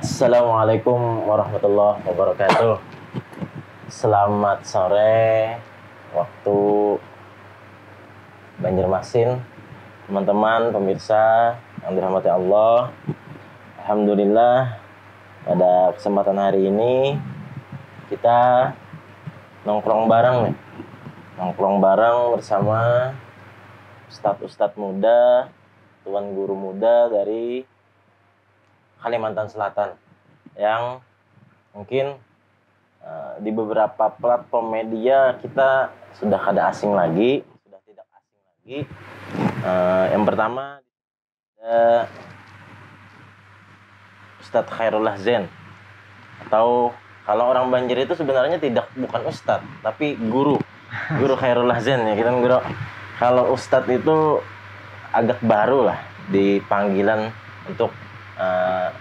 Assalamualaikum warahmatullahi wabarakatuh. Selamat sore waktu Banjarmasin, teman-teman pemirsa yang dirahmati Allah. Alhamdulillah pada kesempatan hari ini kita nongkrong bareng bersama ustadz-ustadz muda, tuan guru muda dari Kalimantan Selatan yang mungkin di beberapa platform media kita sudah tidak asing lagi. Yang pertama Ustadz Khairullah Zen, atau kalau orang Banjar itu sebenarnya bukan ustadz tapi guru Khairullah Zen ya kita guru. Kalau ustadz itu agak baru lah di panggilan untuk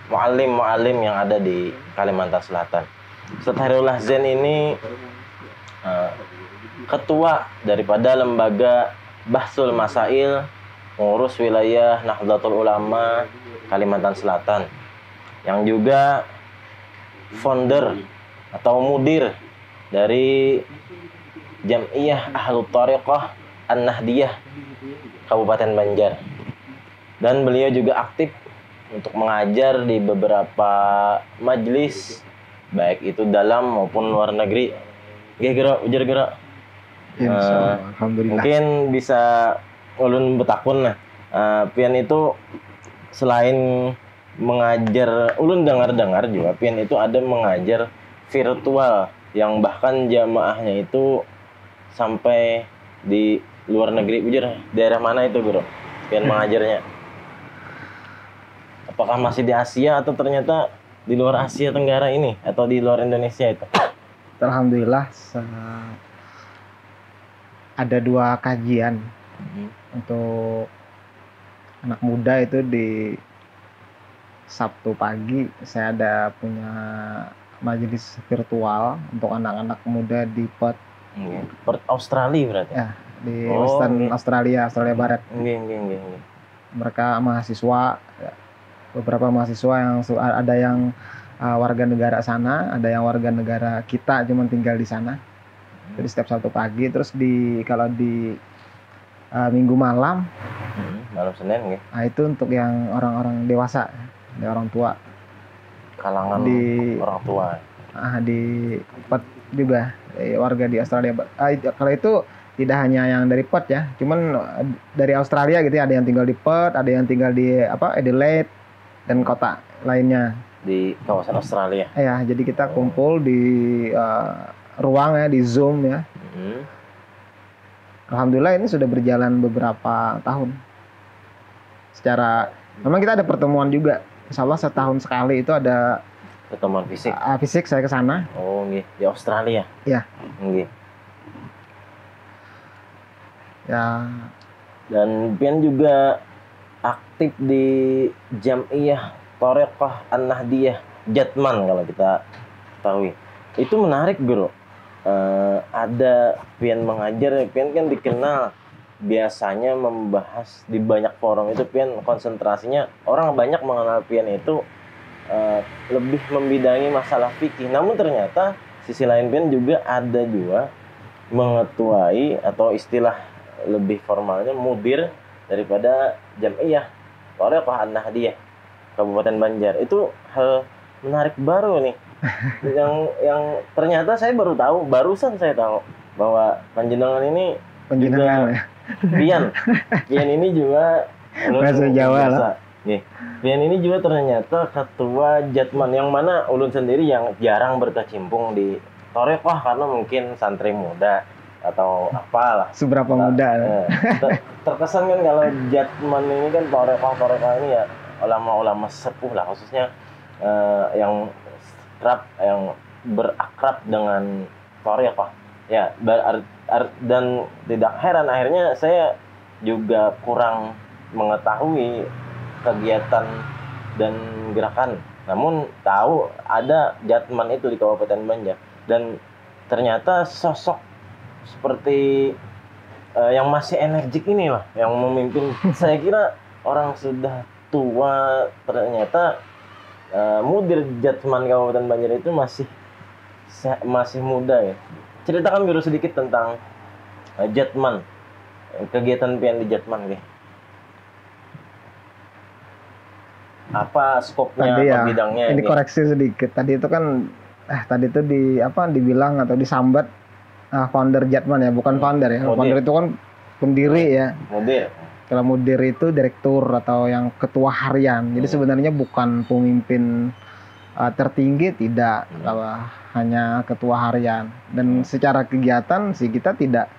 muallim yang ada di Kalimantan Selatan. Ustadz Khairullah Zen ini ketua daripada lembaga Bahsul Masail pengurus wilayah Nahdlatul Ulama Kalimantan Selatan, yang juga founder atau mudir dari Jam'iyah Ahlut Thariqah An-Nahdiyah Kabupaten Banjar, dan beliau juga aktif untuk mengajar di beberapa majelis baik itu dalam maupun luar negeri. Ujar gerak. Alhamdulillah. Mungkin bisa ulun betakun lah. Pian itu selain mengajar, ulun dengar juga Pian itu ada mengajar virtual yang bahkan jamaahnya itu sampai di luar negeri. Ujar daerah mana itu Guru Pian mengajarnya? Apakah masih di Asia atau ternyata di luar Asia Tenggara ini atau di luar Indonesia itu? Alhamdulillah ada 2 kajian untuk anak muda itu di Sabtu pagi. Saya ada punya majelis virtual untuk anak-anak muda di Perth. Perth Australia berarti? Ya, di Western Australia Barat. Mereka mahasiswa, beberapa mahasiswa yang ada yang warga negara sana, ada yang warga negara kita cuman tinggal di sana. Jadi setiap Sabtu pagi, terus kalau di Minggu malam, malam Senin gitu. Nah, itu untuk yang orang-orang dewasa, orang tua. Kalangan orang tua. Di Perth juga, warga di Australia. Kalau itu tidak hanya yang dari Perth ya, cuman dari Australia gitu ya, ada yang tinggal di Perth, ada yang tinggal di Adelaide dan kota lainnya di kawasan Australia. Ya, jadi kita kumpul di ruang ya, di Zoom ya. Alhamdulillah ini sudah berjalan beberapa tahun. Memang kita ada pertemuan juga. Insya Allah setahun sekali itu ada pertemuan fisik. Fisik saya ke sana. Oh, nggih. Di Australia. Iya. Nggih. Ya. Dan Pian juga aktif di Jam'iyah Thariqah An-Nahdiyah Jatman kalau kita ketahui. Itu menarik Guru. Ada Pian mengajar, Pian kan dikenal biasanya membahas di banyak forum itu. Pian konsentrasinya, orang banyak mengenal Pian itu lebih membidangi masalah fikih. Namun ternyata sisi lain Pian juga ada juga mengetuai atau istilah lebih formalnya mudir daripada Jam'iyah Thariqah An-Nahdiyah Kabupaten Banjar. Itu hal menarik baru nih. yang ternyata saya barusan saya tahu bahwa panjenengan ini juga Pian ini juga bahasa Jawa lah. Pian ini juga ternyata ketua Jatman, yang mana ulun sendiri yang jarang berkecimpung di Thariqah karena mungkin santri muda atau apalah. Seberapa muda. Terkesan kan kalau Jatman ini kan Thariqah ini ya ulama-ulama sepuh lah, khususnya yang berakrab dengan Thariqah. Ya, dan tidak heran akhirnya saya juga kurang mengetahui kegiatan dan gerakan. Namun tahu ada Jatman itu di Kabupaten Banjar, dan ternyata sosok seperti yang masih energik ini lah yang memimpin. Saya kira orang sudah tua ternyata Mudir Jatman Kabupaten Banjar itu masih muda ya. Ceritakan Guru sedikit tentang Jatman, kegiatan pian di Jatman nih. Apa skopnya, Tadi apa ya, bidangnya? ini koreksi sedikit. Tadi itu kan, tadi itu dibilang atau disambat founder Jatman ya, bukan founder ya. Mudir. Founder itu kan pendiri ya. Mudir. Kalau mudir itu direktur atau yang ketua harian. Jadi sebenarnya bukan pemimpin tertinggi, tidak. Hanya ketua harian. Dan secara kegiatan sih kita tidak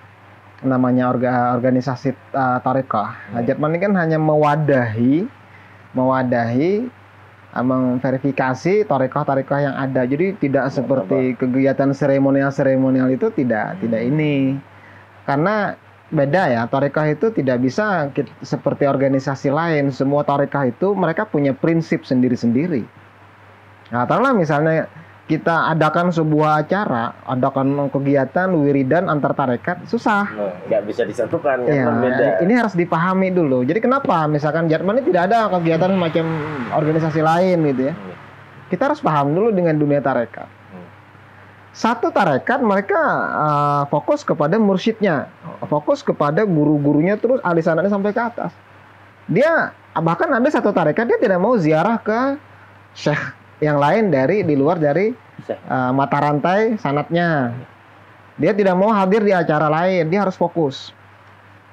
namanya organisasi tarekah. Jatman ini kan hanya mewadahi memverifikasi tarekah yang ada. Jadi tidak seperti kegiatan seremonial itu tidak ini. Karena beda ya, tarekah itu tidak bisa seperti organisasi lain. Semua tarekah itu mereka punya prinsip sendiri-sendiri. Nah, taruhlah misalnya kita adakan sebuah acara, adakan kegiatan wiridan antar tarekat, susah. Nggak bisa disatukan, ya, beda. Ini harus dipahami dulu. Jadi kenapa misalkan Jatman ini tidak ada kegiatan macam organisasi lain gitu ya. Kita harus paham dulu dengan dunia tarekat. Satu tarekat mereka fokus kepada mursyidnya, fokus kepada guru-gurunya, terus alisanannya sampai ke atas. Dia bahkan ada satu tarekat dia tidak mau ziarah ke syekh yang lain di luar dari mata rantai sanatnya. Dia tidak mau hadir di acara lain, dia harus fokus.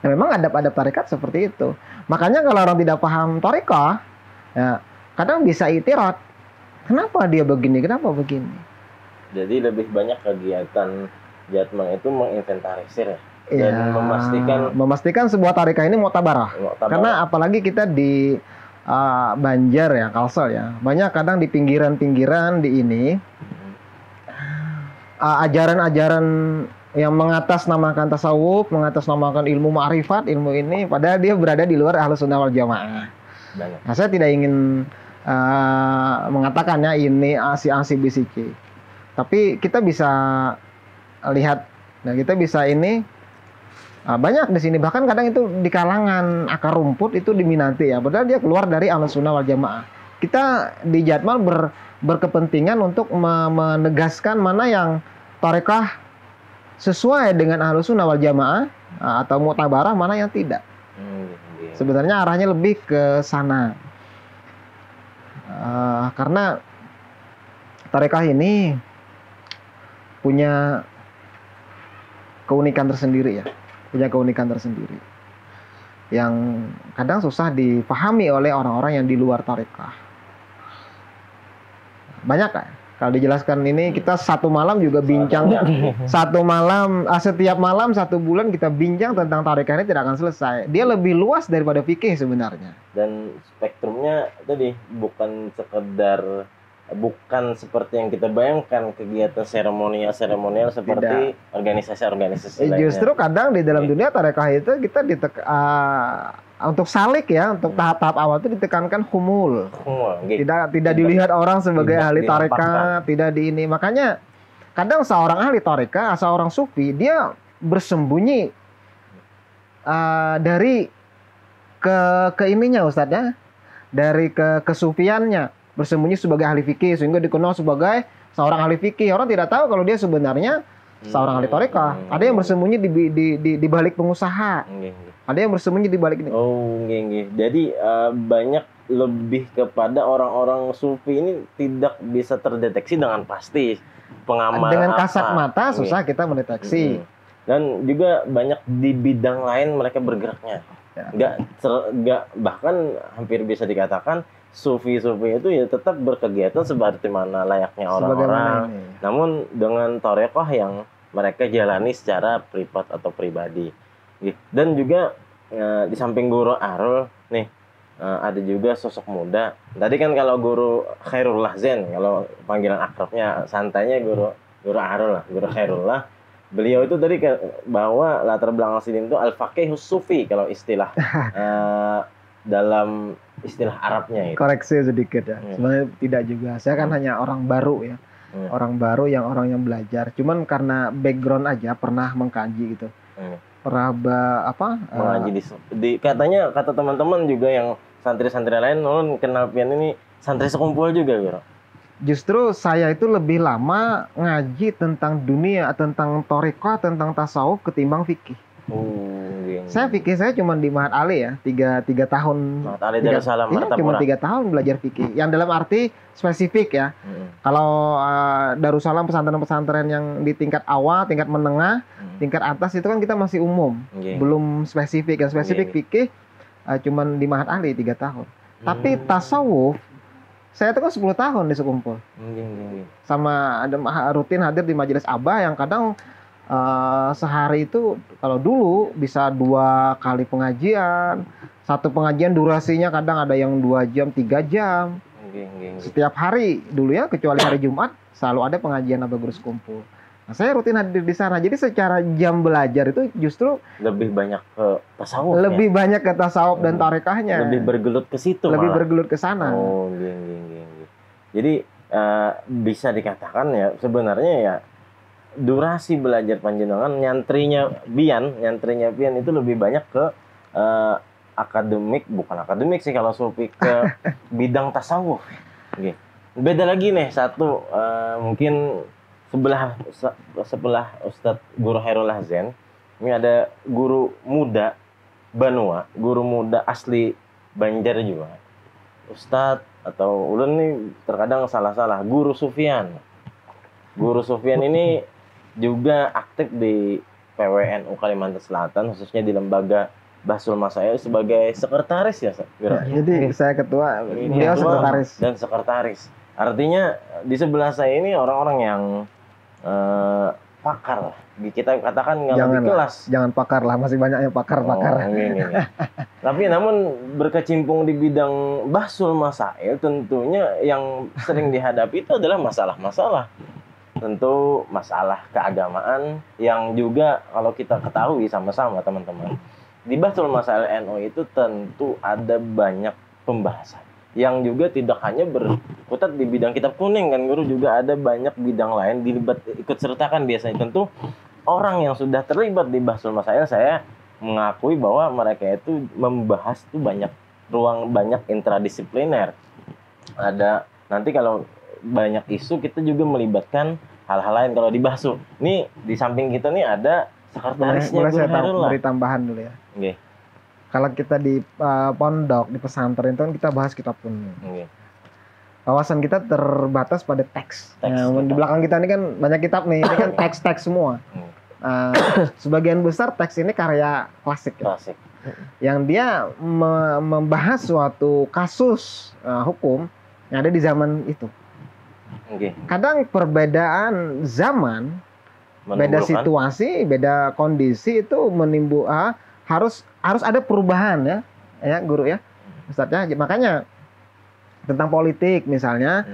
Nah, memang adab-adab tarekat seperti itu. Makanya kalau orang tidak paham tarekah, ya kadang bisa itirat. Kenapa dia begini? Kenapa begini? Jadi lebih banyak kegiatan Jatman itu menginventarisir ya, dan memastikan sebuah tarekah ini mu'tabarah. Karena apalagi kita di Banjar ya, Kalsel ya, banyak kadang di pinggiran-pinggiran di ini ajaran-ajaran yang mengatasnamakan tasawuf, mengatasnamakan ilmu ma'rifat, ilmu ini, padahal dia berada di luar Ahlussunnah wal Jamaah. Nah, saya tidak ingin mengatakannya ini A si B si C. Tapi kita bisa lihat, nah kita bisa ini banyak di sini, bahkan kadang itu di kalangan akar rumput itu diminati ya, padahal dia keluar dari Ahlussunnah wal Jamaah. Kita di Jatman berkepentingan untuk menegaskan mana yang tarekah sesuai dengan Ahlussunnah wal Jamaah atau mu'tabarah, mana yang tidak. Sebenarnya arahnya lebih ke sana. Karena tarekah ini punya keunikan tersendiri ya, yang kadang susah dipahami oleh orang-orang yang di luar tarekah. Banyak kan? Kalau dijelaskan ini kita satu malam juga bincang, setiap malam 1 bulan kita bincang tentang tarekah ini tidak akan selesai. Dia lebih luas daripada fikih sebenarnya. Dan spektrumnya tadi bukan seperti yang kita bayangkan, kegiatan seremonial seperti organisasi-organisasi lainnya. Justru kadang di dalam dunia tarekah itu kita untuk salik ya, untuk tahap-tahap awal itu ditekankan humul. Tidak dilihat orang sebagai ahli tarekah, tidak di ini. Makanya kadang seorang ahli tarekah, seorang sufi, dia bersembunyi dari ke ininya Ustadz ya, dari kesufiannya, bersembunyi sebagai ahli fikih sehingga dikenal sebagai seorang ahli fikih. Orang tidak tahu kalau dia sebenarnya seorang ahli tarekah. Ada yang bersembunyi di balik pengusaha. Ada yang bersembunyi di balik ini. Jadi banyak lebih kepada orang-orang sufi ini tidak bisa terdeteksi dengan pasti pengamal. Dengan kasat mata susah kita mendeteksi. Dan juga banyak di bidang lain mereka bergeraknya. Nggak, bahkan hampir bisa dikatakan sufi-sufi itu ya tetap berkegiatan seperti mana layaknya orang-orang, namun dengan tarekah yang mereka jalani secara privat atau pribadi. Dan juga di samping Guru Arul nih ada juga sosok muda. Tadi kan kalau Guru Khairullah Zen, kalau panggilan akrabnya santainya Guru Arul lah, Guru Khairullah. Beliau itu tadi bahwa latar belakang sini itu al-faqihus sufi kalau istilah dalam istilah Arabnya itu. Koreksi sedikit ya. Sebenarnya tidak juga. Saya kan hanya orang baru ya. Orang baru orang yang belajar. Cuman karena background aja pernah mengkaji gitu. Pernah mengaji katanya kata teman-teman juga yang santri-santri lain kenal pian ini santri sekumpul juga, Bro? Justru saya itu lebih lama ngaji tentang dunia, tentang thariqah, tentang tasawuf ketimbang fikih. Saya fikih saya cuma di Mahat Ali ya, tiga tahun. Mahat Ali Darussalam, iya, cuma 3 tahun belajar fikih. Yang dalam arti spesifik ya. Kalau Darussalam pesantren-pesantren yang di tingkat awal, tingkat menengah, tingkat atas itu kan kita masih umum, belum spesifik. Yang spesifik fikih cuma di Mahat Ali 3 tahun. Tapi tasawuf saya itu kan 10 tahun di Sekumpul. Sama ada rutin hadir di majelis Abah yang kadang sehari itu kalau dulu bisa 2 kali pengajian. Satu pengajian durasinya kadang ada yang 2 jam, 3 jam. Setiap hari dulu ya, kecuali hari Jumat selalu ada pengajian Abah Guru Sekumpul. Nah, saya rutin hadir di sana. Jadi secara jam belajar itu justru lebih banyak ke tasawuf. Lebih banyak ke tasawuf dan tarekahnya. Lebih bergelut ke situ. Lebih bergelut ke sana. Jadi bisa dikatakan ya sebenarnya ya durasi belajar panjenengan nyantrinya pian itu lebih banyak ke akademik, bukan akademik sih kalau sufi, ke bidang tasawuf. Beda lagi nih satu, mungkin sebelah Ustadz Guru Hairul Hazen ini ada guru muda Banua, guru muda asli Banjar juga, Ustadz atau ulun nih terkadang salah-salah, Guru Sufyan. Guru Sufyan ini juga aktif di PWNU Kalimantan Selatan, khususnya di lembaga Bahsul Masail sebagai sekretaris ya, Jadi saya ketua, beliau sekretaris dan sekretaris. Artinya di sebelah saya ini orang-orang yang pakar lah. Kita katakan nggak di kelas. Jangan pakar lah, masih banyak yang pakar. Tapi namun berkecimpung di bidang Bahsul Masail, tentunya yang sering dihadapi itu adalah masalah-masalah. Tentu masalah keagamaan yang juga kalau kita ketahui sama-sama teman-teman, di Bahsul Masail NU itu tentu ada banyak pembahasan yang juga tidak hanya berkutat di bidang kitab kuning kan Guru, juga ada banyak bidang lain ikut sertakan. Biasanya tentu orang yang sudah terlibat di Bahsul Masail, saya mengakui bahwa mereka itu membahas itu banyak intradisipliner. Ada nanti kalau banyak isu kita juga melibatkan hal-hal lain kalau di Bahsul. Nih di samping kita nih ada sekretarisnya. Boleh saya beri tambahan dulu ya. Kalau kita di pondok, di pesantren itu kan kita bahas kitab kuning. Wawasan kita terbatas pada teks. Di belakang kita ini kan banyak kitab nih, ini kan teks-teks semua. Sebagian besar teks ini karya klasik. Yang dia membahas suatu kasus hukum yang ada di zaman itu. Kadang perbedaan zaman, beda situasi, beda kondisi itu harus ada perubahan ya Guru ya, Ustadz ya. Makanya tentang politik misalnya,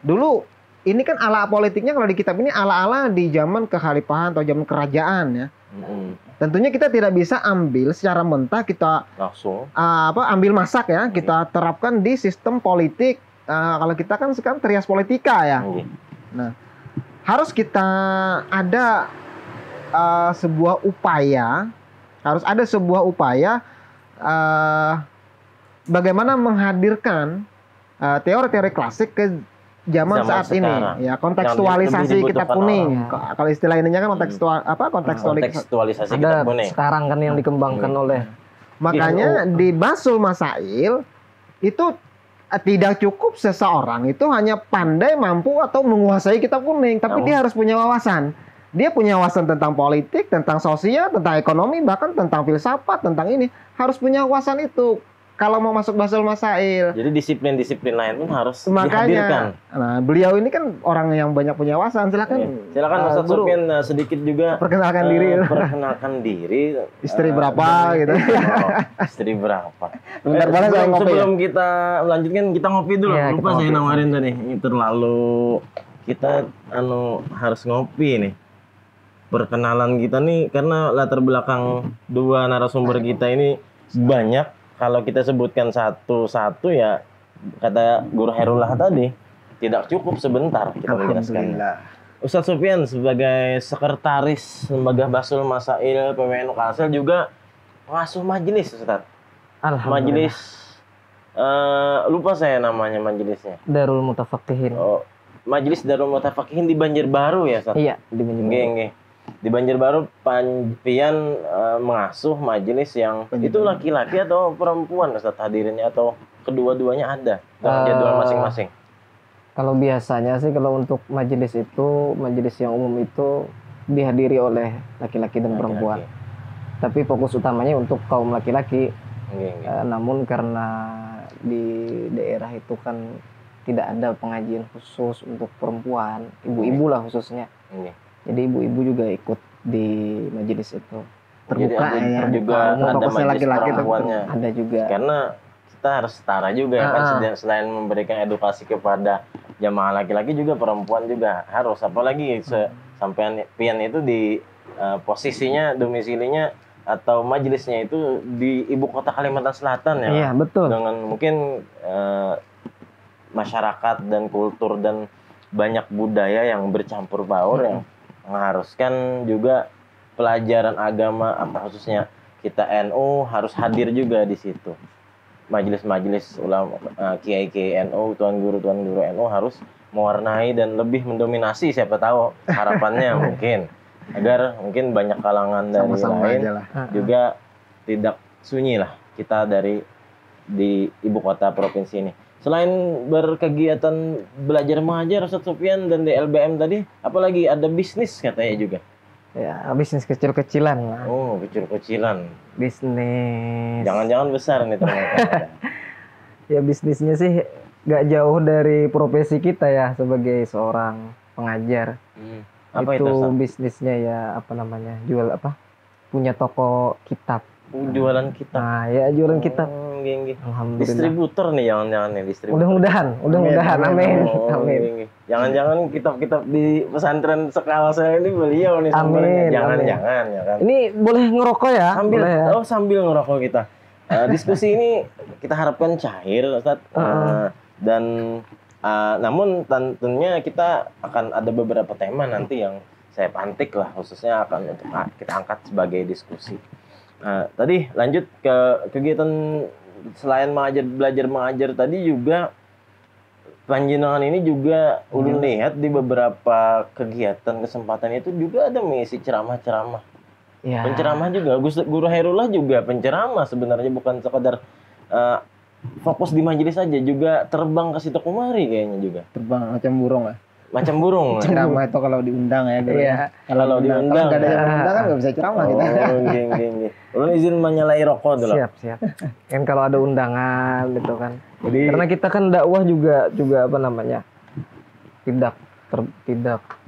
dulu ini kan ala politiknya kalau di kitab ini ala-ala di zaman kekhalifahan atau zaman kerajaan ya. Tentunya kita tidak bisa ambil secara mentah kita langsung ambil masak ya, kita terapkan di sistem politik. Kalau kita kan sekarang trias politika ya. Nah, harus kita ada sebuah upaya, bagaimana menghadirkan teori-teori klasik ke zaman saat sekarang. Ini ya, kontekstualisasi kitab kuning. Kalau istilah ininya kan kontekstualisasi kitab kuning. Sekarang kan yang dikembangkan oleh, makanya di Bahsul Masail itu tidak cukup seseorang itu hanya pandai, mampu atau menguasai kitab kuning, tapi dia harus punya wawasan. Dia punya wawasan tentang politik, tentang sosial, tentang ekonomi, bahkan tentang filsafat, tentang ini. Harus punya wawasan itu kalau mau masuk Bahsul Masail. Jadi disiplin-disiplin lain pun harus dihadirkan. Nah, beliau ini kan orang yang banyak punya wawasan. Silakan Ustadz Sufyan sedikit juga perkenalkan diri. Istri berapa gitu. Istri berapa? Bentar boleh saya ngopi. Sebelum kita lanjutkan, kita ngopi dulu. Ya, lupa saya nawarin tadi. Ini terlalu kita harus ngopi nih. Perkenalan kita nih karena latar belakang dua narasumber kita ini banyak. Kalau kita sebutkan satu-satu ya kata Guru Hairullah tadi tidak cukup sebentar kita menjelaskan. Ustadz Sufyan sebagai sekretaris lembaga Bahsul Masail PWNU Kalsel juga pengasuh majelis, Ustadz. Majelis Lupa saya namanya majelisnya. Darul Mutafaqihin. Oh, Majelis Darul Mutafaqihin di Banjarbaru ya, Sat? Iya, di Banjarbaru. Nggih. Di Banjarbaru Pian mengasuh majelis yang itu laki-laki atau perempuan Ustaz hadirinnya atau kedua-duanya ada dalam jadwal masing-masing. Kalau biasanya sih kalau untuk majelis yang umum itu dihadiri oleh laki-laki dan perempuan. Tapi fokus utamanya untuk kaum laki-laki. Namun karena di daerah itu kan tidak ada pengajian khusus untuk perempuan, ibu-ibu lah khususnya. Jadi ibu-ibu juga ikut di majelis itu. Terbuka ya. Juga ada majelis laki-laki perempuannya. Ada juga. Karena kita harus setara juga kan, selain memberikan edukasi kepada jamaah laki-laki juga perempuan juga harus, apalagi sampai Pian itu di posisinya domisilinya atau majelisnya itu di ibu kota Kalimantan Selatan ya. Iya, betul. Dengan mungkin masyarakat dan kultur dan banyak budaya yang bercampur baur yang mengharuskan juga pelajaran agama apa khususnya kita NU harus hadir juga di situ. Majelis-majelis ulama kiai-kiai NU, tuan guru NU harus mewarnai dan lebih mendominasi, siapa tahu harapannya mungkin agar mungkin banyak kalangan dari lain juga tidak sunyi lah kita di ibu kota provinsi ini. Selain berkegiatan belajar mengajar Ustaz Sufyan dan di LBM tadi, apalagi ada bisnis katanya juga. Ya, bisnis kecil-kecilan lah. Oh, kecil-kecilan. Bisnis. Jangan-jangan besar nih ternyata. Ya bisnisnya sih gak jauh dari profesi kita ya sebagai seorang pengajar. Apa itu Ustaz? Bisnisnya ya apa namanya? Jual apa? Punya toko kitab. Jualan kitab. Nah, ya jualan kitab. Alhamdulillah. Distributor nih jangan-jangan nih distributor. Mudah-mudahan. Amin. Amin. Jangan-jangan kitab-kitab di pesantren sekala saya ini beliau nih Amin. Jangan-jangan ya kan. Ini boleh ngerokok ya? Sambil boleh ya? sambil ngerokok kita. Diskusi ini kita harapkan cair Ustaz. Dan namun tentunya kita akan ada beberapa tema nanti yang saya pantik lah khususnya akan untuk kita angkat sebagai diskusi. Tadi lanjut ke kegiatan selain belajar mengajar tadi juga panjenengan ini juga ulun lihat di beberapa kegiatan kesempatan itu juga ada mengisi ceramah-ceramah. Ya. Penceramah juga, Guru Hairullah juga penceramah sebenarnya, bukan sekadar fokus di majelis saja, juga terbang ke situ kemari kayaknya juga. Terbang macam burung lah. Macam burung. Ceramah itu kalau diundang ya. Iya. Kalau diundang nggak ada yang undang kan nggak bisa ceramah kita. Geng. Ulun izin menyalai rokok dulu. Siap. Kan kalau ada undangan gitu kan. Jadi, karena kita kan dakwah juga apa namanya? Tidak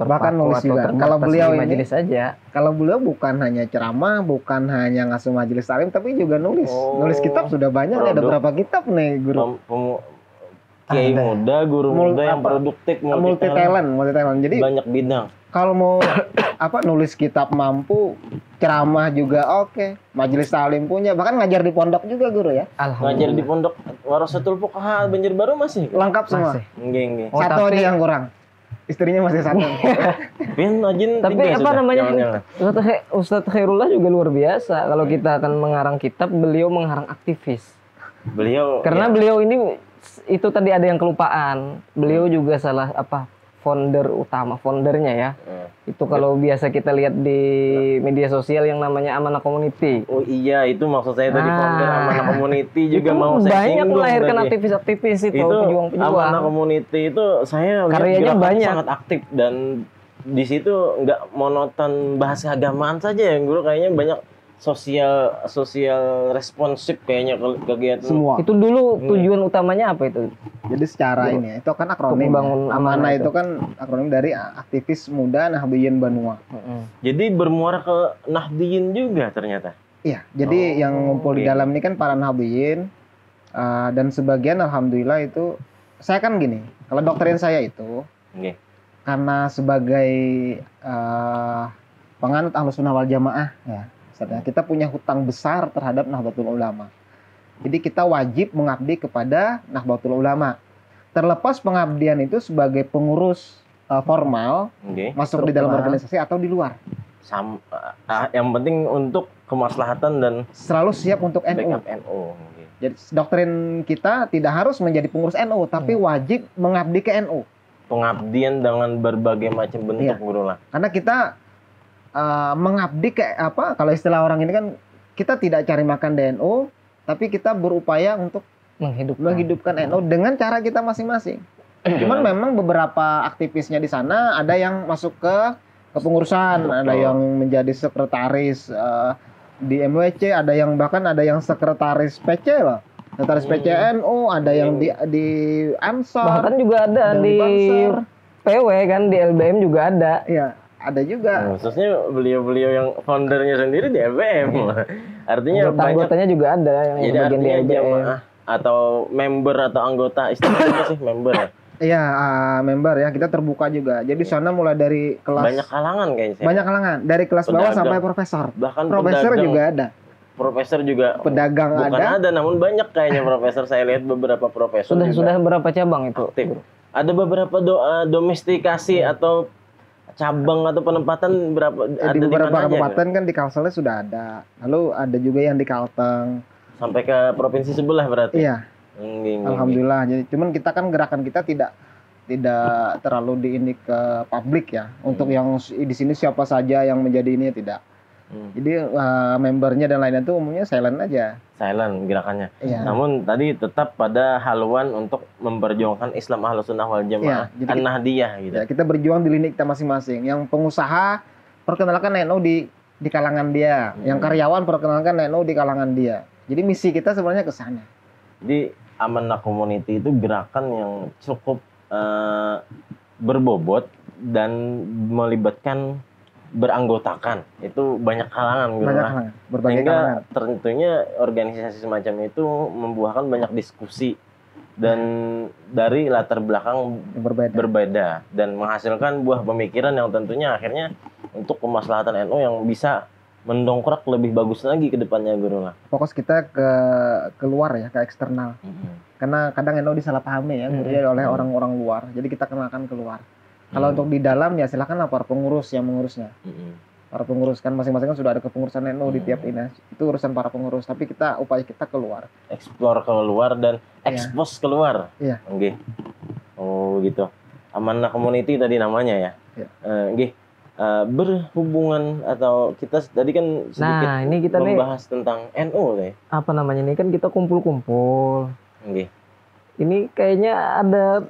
bahkan nulis juga. Kalau beliau ini majelis saja. Kalau beliau bukan hanya ceramah, bukan hanya ngasuh majelis taklim, tapi juga nulis. Nulis kitab sudah banyak, ada berapa kitab nih guru? Kiai muda, guru muda yang produktif, multi talent. Jadi banyak bidang. Kalau mau nulis kitab mampu, ceramah juga oke. Majelis taklim punya, bahkan ngajar di pondok juga guru ya. Ngajar di pondok Warasatul Fuqaha Banjarbaru masih lengkap semua. Nggih. Satu aja yang kurang. Istrinya masih satu. Tapi apa namanya? Ustadz Khairullah juga luar biasa. Kalau kita akan mengarang kitab, beliau mengarang aktivis. Karena beliau ini itu tadi ada yang kelupaan. Beliau juga salah foundernya ya. Itu kalau biasa kita lihat di media sosial yang namanya Amanah Community. Oh iya, itu maksud saya tadi founder Amanah Community juga mau saya banyak singgung. Melahirkan aktivis-aktivis itu pejuang-pejuang. Amanah Community itu saya karyanya banyak, sangat aktif dan di situ nggak monoton bahas keagamaan saja ya, Guru, kayaknya banyak sosial responsif kayaknya kegiatan semua. Itu dulu tujuan utamanya apa itu? Jadi secara ini itu kan akronim. Membangun Amanah itu kan akronim dari aktivis muda Nahdliyin Banua. Jadi bermuara ke Nahdliyin juga ternyata. Iya, jadi yang ngumpul di dalam ini kan para Nahdliyin dan sebagian alhamdulillah itu saya kan gini, kalau doktrin saya itu karena sebagai penganut Ahlus Sunnah wal Jamaah ya. Kita punya hutang besar terhadap Nahdlatul Ulama. Jadi kita wajib mengabdi kepada Nahdlatul Ulama. Terlepas pengabdian itu sebagai pengurus formal, masuk di dalam organisasi atau di luar. Yang penting untuk kemaslahatan dan selalu siap untuk NU. Jadi doktrin kita tidak harus menjadi pengurus NU, tapi wajib mengabdi ke NU. Pengabdian dengan berbagai macam bentuk, Guru lah. Karena kita mengabdi ke apa? Kalau istilah orang ini kan kita tidak cari makan di NU, tapi kita berupaya untuk menghidupkan NU dengan cara kita masing-masing. Cuman memang beberapa aktivisnya di sana ada yang masuk ke kepengurusan, ada yang menjadi sekretaris di MWC, ada yang bahkan ada yang sekretaris PC lah. Sekretaris PCNU, ada yang di Ansor. Bahkan juga ada di PW kan, di LBM juga ada. Iya, ada juga. Khususnya beliau-beliau yang foundernya sendiri di LBM. Artinya anggotanya juga ada yang bagian di LBM. Jamaah atau member atau anggota, istilahnya apa sih member ya? Iya, member ya, kita terbuka juga. Jadi sana mulai dari kelas banyak kalangan kayaknya. Banyak kalangan, dari kelas bawah sampai profesor. Bahkan profesor pedagang, juga ada. Profesor juga. Pedagang bukan ada, namun banyak kayaknya profesor. Saya lihat beberapa profesor. Sudah berapa cabang itu? Aktif. Ada beberapa domestikasi atau cabang atau penempatan berapa? Di beberapa kabupaten kan di Kalselnya sudah ada. Lalu ada juga yang di Kalteng. Sampai ke provinsi sebelah berarti. Iya. Alhamdulillah. Jadi cuman kita kan gerakan kita tidak terlalu ini ke publik ya. Untuk yang di sini siapa saja yang menjadi ini tidak. Jadi membernya dan lainnya itu umumnya silent aja. Silent gerakannya. Iya. Namun tadi tetap pada haluan untuk memperjuangkan Islam Ahlus Sunnah wal Jamaah, An-Nahdiyah gitu. Ya, kita berjuang di lini kita masing-masing. Yang pengusaha perkenalkan NU di kalangan dia. Yang karyawan perkenalkan NU di kalangan dia. Jadi misi kita sebenarnya ke sana. Jadi Amanah Community itu gerakan yang cukup berbobot dan melibatkan beranggotakan itu banyak kalangan gitu lah. Sehingga tentunya organisasi semacam itu membuahkan banyak diskusi dan dari latar belakang berbeda dan menghasilkan buah pemikiran yang tentunya akhirnya untuk kemaslahatan NU yang bisa mendongkrak lebih bagus lagi ke depannya, Guru lah. Fokus kita ke luar ya, ke eksternal. Karena kadang NU disalahpahami ya, oleh orang-orang luar. Jadi kita kenalkan keluar. Kalau untuk di dalam ya silakan para pengurus yang mengurusnya. Para pengurus kan masing-masing kan sudah ada kepengurusan NU di tiap dinas. Itu urusan para pengurus, tapi upaya kita keluar. Explore keluar dan expose keluar. Iya. Nggih. Oh gitu. Amanah Community tadi namanya ya. Nggih. Berhubungan atau kita tadi kan sedikit ini kita membahas tentang NU nih. Apa namanya ini kan kita kumpul-kumpul. Nggih. Ini kayaknya ada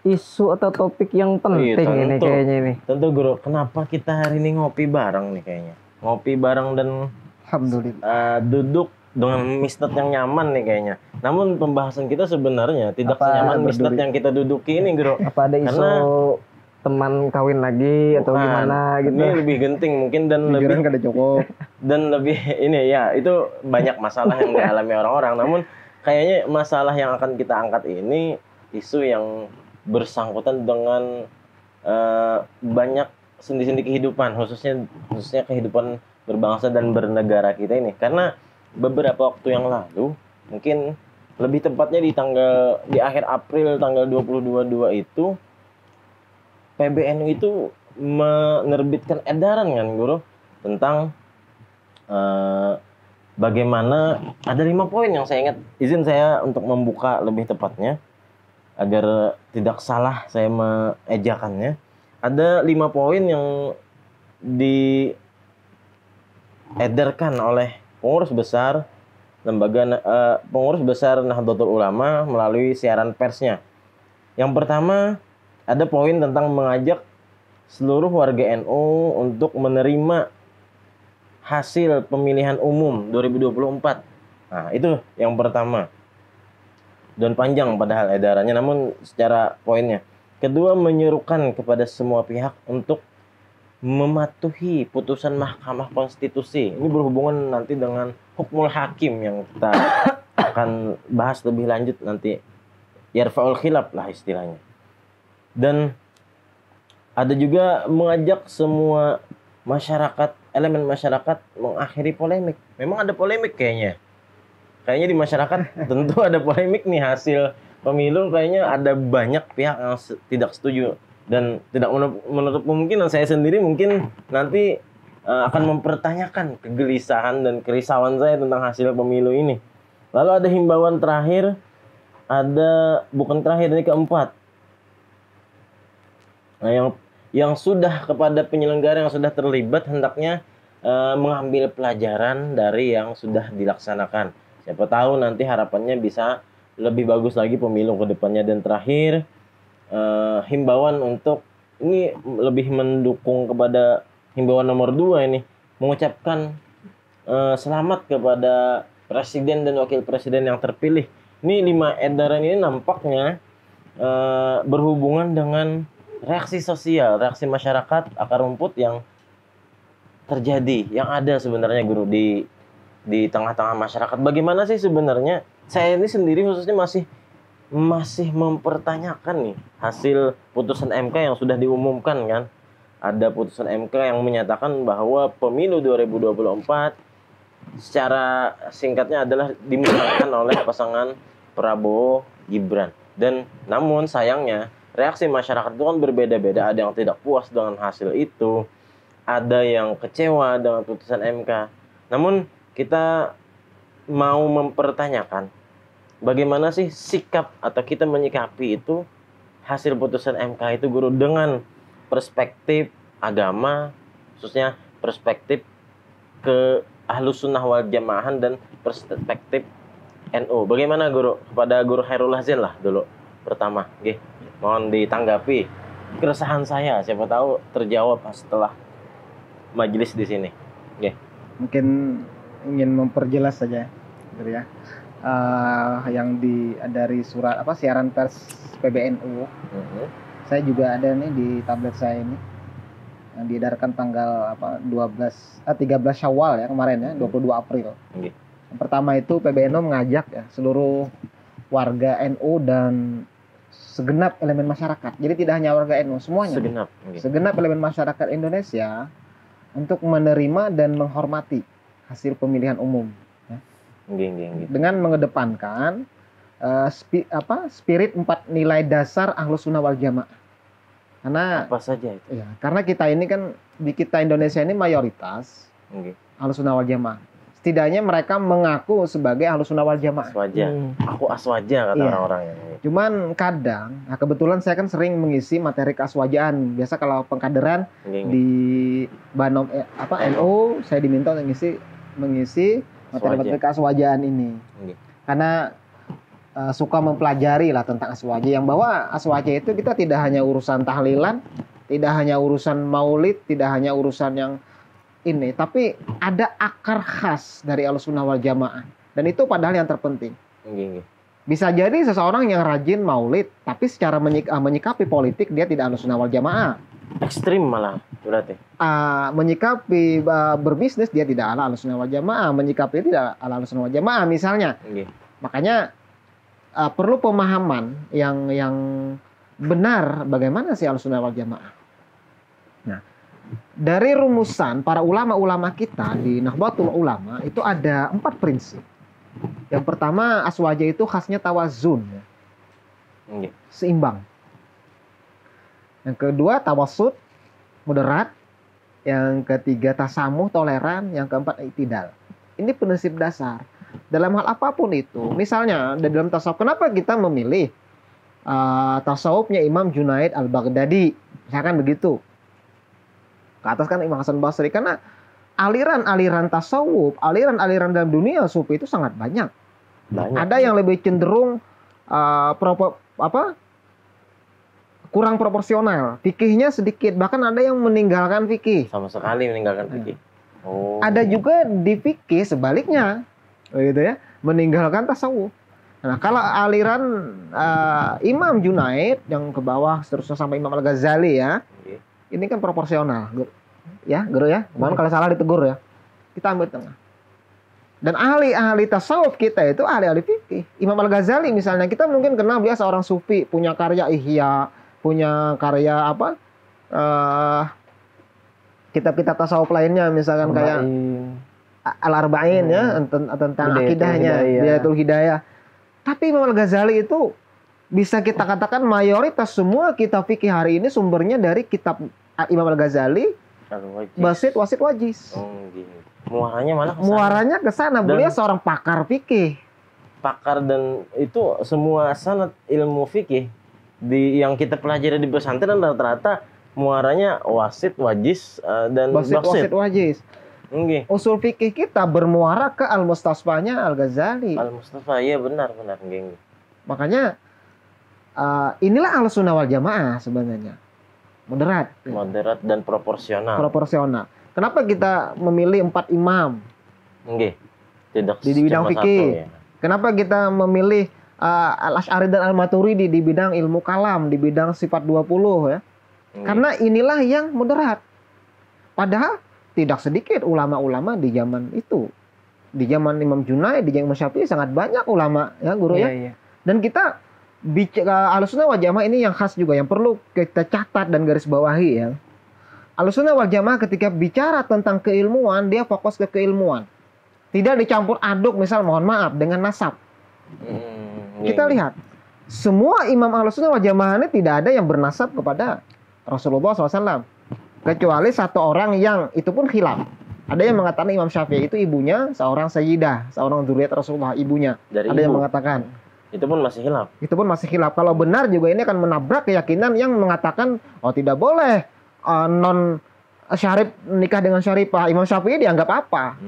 isu atau topik yang penting ini kayaknya ini. Tentu Guru, kenapa kita hari ini ngopi bareng nih kayaknya? Ngopi bareng dan alhamdulillah duduk dengan mistet yang nyaman nih kayaknya. Namun pembahasan kita sebenarnya tidak senyaman mistet yang kita duduki ini, Guru. Apa ada isu teman kawin lagi atau gimana gitu? Ini lebih genting mungkin dan lebih kada cukup. Dan lebih ini ya, itu banyak masalah yang dialami orang-orang. Namun kayaknya masalah yang akan kita angkat ini isu yang bersangkutan dengan banyak sendi-sendi kehidupan, khususnya kehidupan berbangsa dan bernegara kita ini. Karena beberapa waktu yang lalu, mungkin lebih tepatnya di akhir April tanggal 22 itu PBNU itu menerbitkan edaran kan, Guru, tentang bagaimana ada 5 poin yang saya ingat. Izin saya untuk membuka lebih tepatnya agar tidak salah saya mengejakannya. Ada 5 poin yang diedarkan oleh pengurus besar pengurus besar Nahdlatul Ulama melalui siaran persnya. Yang pertama, ada poin tentang mengajak seluruh warga NU untuk menerima hasil pemilihan umum 2024. Nah, itu yang pertama. Dan panjang padahal edarannya, namun secara poinnya. Kedua, menyerukan kepada semua pihak untuk mematuhi putusan Mahkamah Konstitusi. Ini berhubungan nanti dengan hukmul hakim yang kita akan bahas lebih lanjut nanti. Yarfa'ul khilaf lah istilahnya. Dan ada juga mengajak semua masyarakat, elemen masyarakat mengakhiri polemik. Memang ada polemik kayaknya. Kayaknya di masyarakat tentu ada polemik nih hasil pemilu, kayaknya ada banyak pihak yang tidak setuju dan tidak menutup kemungkinan saya sendiri mungkin nanti akan mempertanyakan kegelisahan dan kerisauan saya tentang hasil pemilu ini. Lalu ada himbauan terakhir, bukan terakhir, ini keempat. Nah, yang sudah kepada penyelenggara yang sudah terlibat hendaknya mengambil pelajaran dari yang sudah dilaksanakan. Siapa tahu nanti harapannya bisa lebih bagus lagi pemilu ke depannya. Dan terakhir, himbauan untuk ini lebih mendukung kepada himbauan nomor 2 ini, mengucapkan selamat kepada presiden dan wakil presiden yang terpilih. Ini 5 edaran ini nampaknya berhubungan dengan reaksi sosial, reaksi masyarakat akar rumput yang terjadi, yang ada sebenarnya Guru di tengah-tengah masyarakat. Bagaimana sih sebenarnya? Saya ini sendiri khususnya masih mempertanyakan nih hasil putusan MK yang sudah diumumkan kan. Ada putusan MK yang menyatakan bahwa pemilu 2024 secara singkatnya adalah dimenangkan oleh pasangan Prabowo Gibran. Dan namun sayangnya reaksi masyarakat itu kan berbeda-beda. Ada yang tidak puas dengan hasil itu, ada yang kecewa dengan putusan MK. Namun kita mau mempertanyakan bagaimana sih sikap atau kita menyikapi itu hasil putusan MK itu Guru, dengan perspektif agama, khususnya perspektif ke Ahlus Sunnah wal Jamaahan dan perspektif NU. Bagaimana Guru? Kepada Guru Khairul Hazin lah dulu pertama. Nggih, mohon ditanggapi keresahan saya, siapa tahu terjawab setelah majelis di sini. Nggih. Mungkin ingin memperjelas saja gitu ya. Yang dari surat siaran pers PBNU. Saya juga ada nih di tablet saya ini, yang diedarkan tanggal 13 Syawal ya kemarin ya, 22 April. Yang pertama itu PBNU mengajak ya seluruh warga NU dan segenap elemen masyarakat. Jadi tidak hanya warga NU, semuanya. Segenap elemen masyarakat Indonesia untuk menerima dan menghormati hasil pemilihan umum ya. Dengan mengedepankan spirit 4 nilai dasar Ahlus Sunnah wal Jamaah. Karena apa saja itu? Ya, karena kita ini kan di kita Indonesia ini mayoritas Ahlus Sunnah wal Jamaah. Setidaknya mereka mengaku sebagai Ahlus Sunnah wal Jamaah. Aswaja. Aku aswaja kata orang-orang yang. Cuman kadang, kebetulan saya kan sering mengisi materi keaswajaan. Biasa kalau pengkaderan di Banom NU, saya diminta untuk mengisi materi keaswajaan ini. Karena suka mempelajari lah tentang aswaja, yang bahwa aswaja itu kita tidak hanya urusan tahlilan, tidak hanya urusan maulid, tidak hanya urusan yang ini, tapi ada akar khas dari Ahlus Sunnah wal Jamaah, dan itu padahal yang terpenting. Bisa jadi seseorang yang rajin maulid, tapi secara menyikapi politik dia tidak Ahlus Sunnah wal Jamaah. Ekstrim malah berarti. Menyikapi berbisnis dia tidak ala Ahlus Sunnah wal Jamaah, menyikapi tidak ala Ahlus Sunnah wal Jamaah misalnya. Makanya perlu pemahaman yang benar bagaimana sih Ahlus Sunnah wal Jamaah. Nah, dari rumusan para ulama-ulama kita di Nahdlatul Ulama itu ada 4 prinsip. Yang pertama, aswaja itu khasnya tawazun, seimbang. Yang kedua, tawassut, moderat. Yang ketiga, tasamuh, toleran. Yang keempat, i'tidal. Ini prinsip dasar dalam hal apapun itu. Misalnya dalam tasawuf, kenapa kita memilih tasawufnya Imam Junaid Al-Baghdadi, misalkan begitu. Ke atas kan Imam Hasan Basri, karena aliran-aliran tasawuf, aliran-aliran dalam dunia sufi itu sangat banyak. Ada yang lebih cenderung kurang proporsional, fikihnya sedikit, bahkan ada yang meninggalkan fikih. Sama sekali meninggalkan fikih. Ada juga di fikih sebaliknya, gitu ya, meninggalkan tasawuf. Nah, kalau aliran Imam Junaid yang ke bawah seterusnya sampai Imam Al-Ghazali ya. Ini kan proporsional, ya, Guru ya. Mohon kalau salah ditegur ya. Kita ambil tengah. Dan ahli-ahli tasawuf kita itu ahli-ahli fikih. Imam Al-Ghazali misalnya, kita mungkin kenal biasa orang sufi, punya karya Ihya, punya karya kitab-kitab tasawuf lainnya, misalkan kayak Al-Arba'in ya, tentang akidahnya, Bidayatul Hidayah. Tapi Imam Al-Ghazali itu bisa kita katakan mayoritas semua kitab fikih hari ini sumbernya dari kitab Imam Al-Ghazali, Basit, Wasit, Wajiz. Muaranya mana? Muaranya ke sana. Beliau seorang pakar fikih. pakar dan itu semua sanad ilmu fikih yang kita pelajari di pesantren rata-rata muaranya wasit, wajiz dan Wasit wajiz. Nggih. Usul fikih kita bermuara ke Al-Mustasfanya Al-Ghazali. Al-Mustafa, iya benar nggih. Makanya inilah Ahlussunnah wal Jamaah sebenarnya. Moderat dan proporsional. Kenapa kita memilih 4 imam? Nggih. Tidak di bidang fikih. Ya. Kenapa kita memilih Al-Asy'ari dan Al-Maturidi di bidang ilmu kalam, di bidang sifat 20 ya? Karena inilah yang moderat. Padahal tidak sedikit ulama-ulama di zaman itu. Di zaman Imam Junaid, di zaman Imam Syafi'i sangat banyak ulama ya guru ya. Iya. Dan kita bicara Ahlussunnah wal Jamaah ini yang khas juga yang perlu kita catat dan garis bawahi ya. Ahlussunnah wal Jamaah ketika bicara tentang keilmuan, dia fokus ke keilmuan. Tidak dicampur aduk misal mohon maaf dengan nasab. Kita lihat semua imam Ahlussunnah wal Jamaah ini tidak ada yang bernasab kepada Rasulullah SAW. Kecuali satu orang yang itu pun khilaf. Ada yang mengatakan Imam Syafi'i itu ibunya seorang sayyidah, seorang dzurriyyat Rasulullah, ibunya. Dari ada yang mengatakan. Itu pun masih khilaf. Kalau benar juga ini akan menabrak keyakinan yang mengatakan tidak boleh non syarif nikah dengan syarifah. Imam Syafi'i dianggap apa?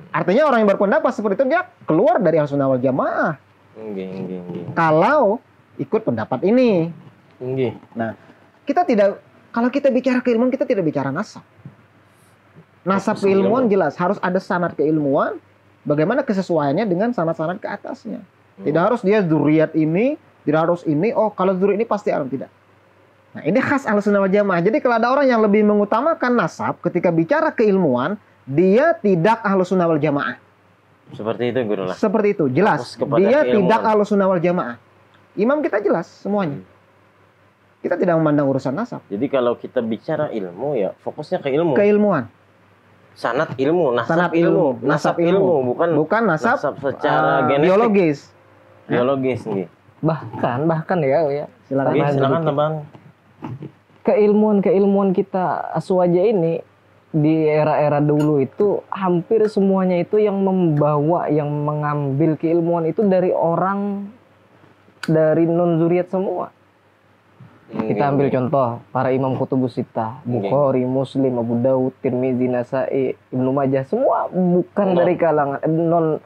Artinya orang yang berpendapat seperti itu dia keluar dari Ahlussunnah wal Jamaah. Kalau ikut pendapat ini. Nah, kalau kita bicara keilmuan, kita tidak bicara nasab. Nasab keilmuan jelas harus ada sanad keilmuan. Bagaimana kesesuaiannya dengan sanad-sanad ke atasnya. Tidak harus dia dzurriyyat ini, tidak harus ini. Oh, kalau dzurriyyat ini pasti alam, tidak. Nah, ini khas Ahlussunnah wal Jamaah. Jadi kalau ada orang yang lebih mengutamakan nasab ketika bicara keilmuan, dia tidak Ahlussunnah wal Jamaah. Seperti itu, Guru lah. Seperti itu, jelas. Dia tidak Ahlussunnah wal Jamaah. Imam kita jelas semuanya. Kita tidak memandang urusan nasab. Jadi kalau kita bicara ilmu ya fokusnya ke ilmu. Keilmuan. Sanad ilmu, nasab ilmu, bukan nasab secara biologis. Biologis nih. Bahkan ya. Silakan Bang. Keilmuan kita aswaja ini di era-era dulu itu hampir semuanya itu yang mengambil keilmuan itu dari non dzurriyyat semua. Kita ambil contoh para imam kutubus sittah, Bukhari, Muslim, Abu Dawud, Tirmizi, Nasa'i, Ibnu Majah, semua bukan dari kalangan non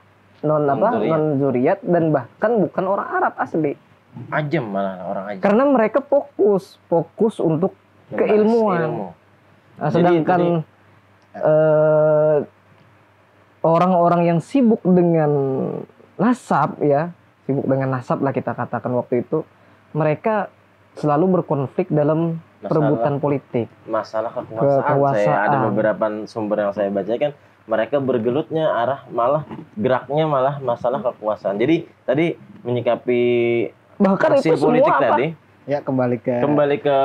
dzurriyyat dan bahkan bukan orang Arab asli. Ajam malah orang ajam. Karena mereka fokus untuk keilmuan. Nah, sedangkan orang-orang yang sibuk dengan nasab lah kita katakan waktu itu, mereka selalu berkonflik dalam perebutan politik. Masalah kekuasaan. Ada beberapa sumber yang saya baca kan mereka bergelutnya geraknya malah masalah kekuasaan. Jadi tadi menyikapi bahkan hasil itu politik semua tadi. Ya kembali ke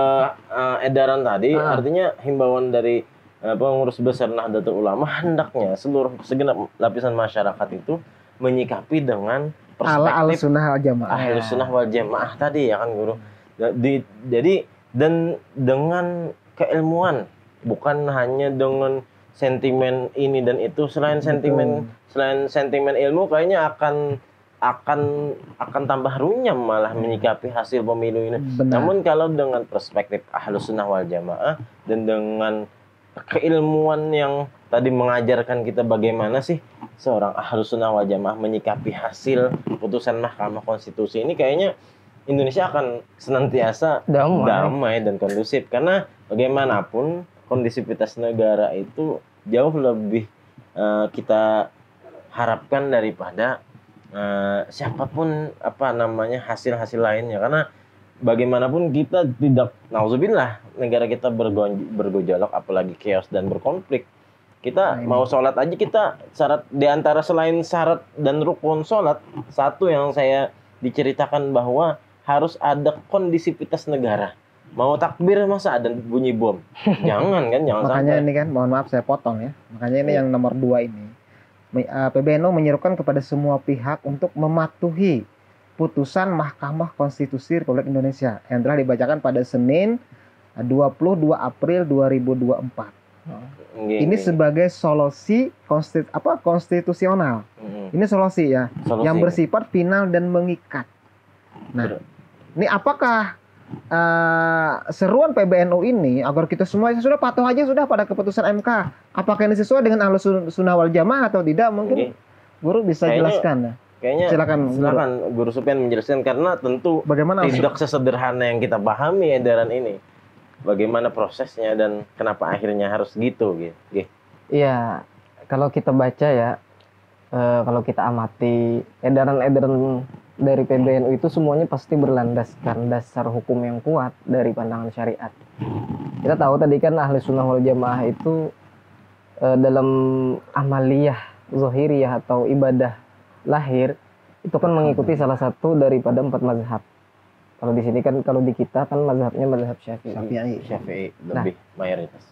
edaran tadi. Artinya himbauan dari pengurus besar Nahdlatul Ulama hendaknya segenap lapisan masyarakat itu menyikapi dengan perspektif Ahlussunnah wal Jamaah tadi ya kan Guru. Jadi dan dengan keilmuan, bukan hanya dengan sentimen ini dan itu. Selain sentimen ilmu kayaknya akan tambah runyam malah menyikapi hasil pemilu ini. Benar. Namun kalau dengan perspektif Ahlussunnah wal Jamaah dan dengan keilmuan yang tadi mengajarkan kita bagaimana sih seorang Ahlussunnah wal Jamaah menyikapi hasil putusan Mahkamah Konstitusi ini, kayaknya Indonesia akan senantiasa damai dan kondusif. Karena bagaimanapun kondisivitas negara itu jauh lebih kita harapkan daripada siapapun hasil-hasil lainnya. Karena bagaimanapun kita tidak, nauzubillah, negara kita bergojolak apalagi chaos dan berkonflik. Kita mau sholat aja, kita syarat di antara selain syarat dan rukun sholat, satu yang saya diceritakan bahwa harus ada kondisivitas negara. Mau takbir masa ada bunyi bom? Jangan Makanya sampai. Ini kan, mohon maaf saya potong ya. Makanya ini yang nomor 2 ini. PBNU menyerukan kepada semua pihak untuk mematuhi putusan Mahkamah Konstitusi Republik Indonesia yang telah dibacakan pada Senin 22 April 2024. Ini sebagai solusi konstitusional Ini solusi ya, yang bersifat final dan mengikat. Nah, ini apakah seruan PBNU ini agar kita semua sudah patuh aja sudah pada keputusan MK? Apakah ini sesuai dengan Ahlus Sunnah wal Jamaah atau tidak? Mungkin Guru bisa jelaskan. Kayaknya silakan Guru Sufyan menjelaskan, karena tentu bagaimana tidak sesederhana yang kita pahami edaran ini. Bagaimana prosesnya dan kenapa akhirnya harus gitu. Iya, kalau kita baca ya, kalau kita amati edaran-edaran dari PBNU itu semuanya pasti berlandaskan dasar hukum yang kuat dari pandangan syariat. Kita tahu tadi kan Ahlus Sunnah wal Jamaah itu dalam amaliyah zahiriyah atau ibadah lahir itu kan mengikuti salah satu daripada 4 mazhab. Kalau di sini kan, kalau di kita kan mazhabnya mazhab Syafi'i lebih mayoritas.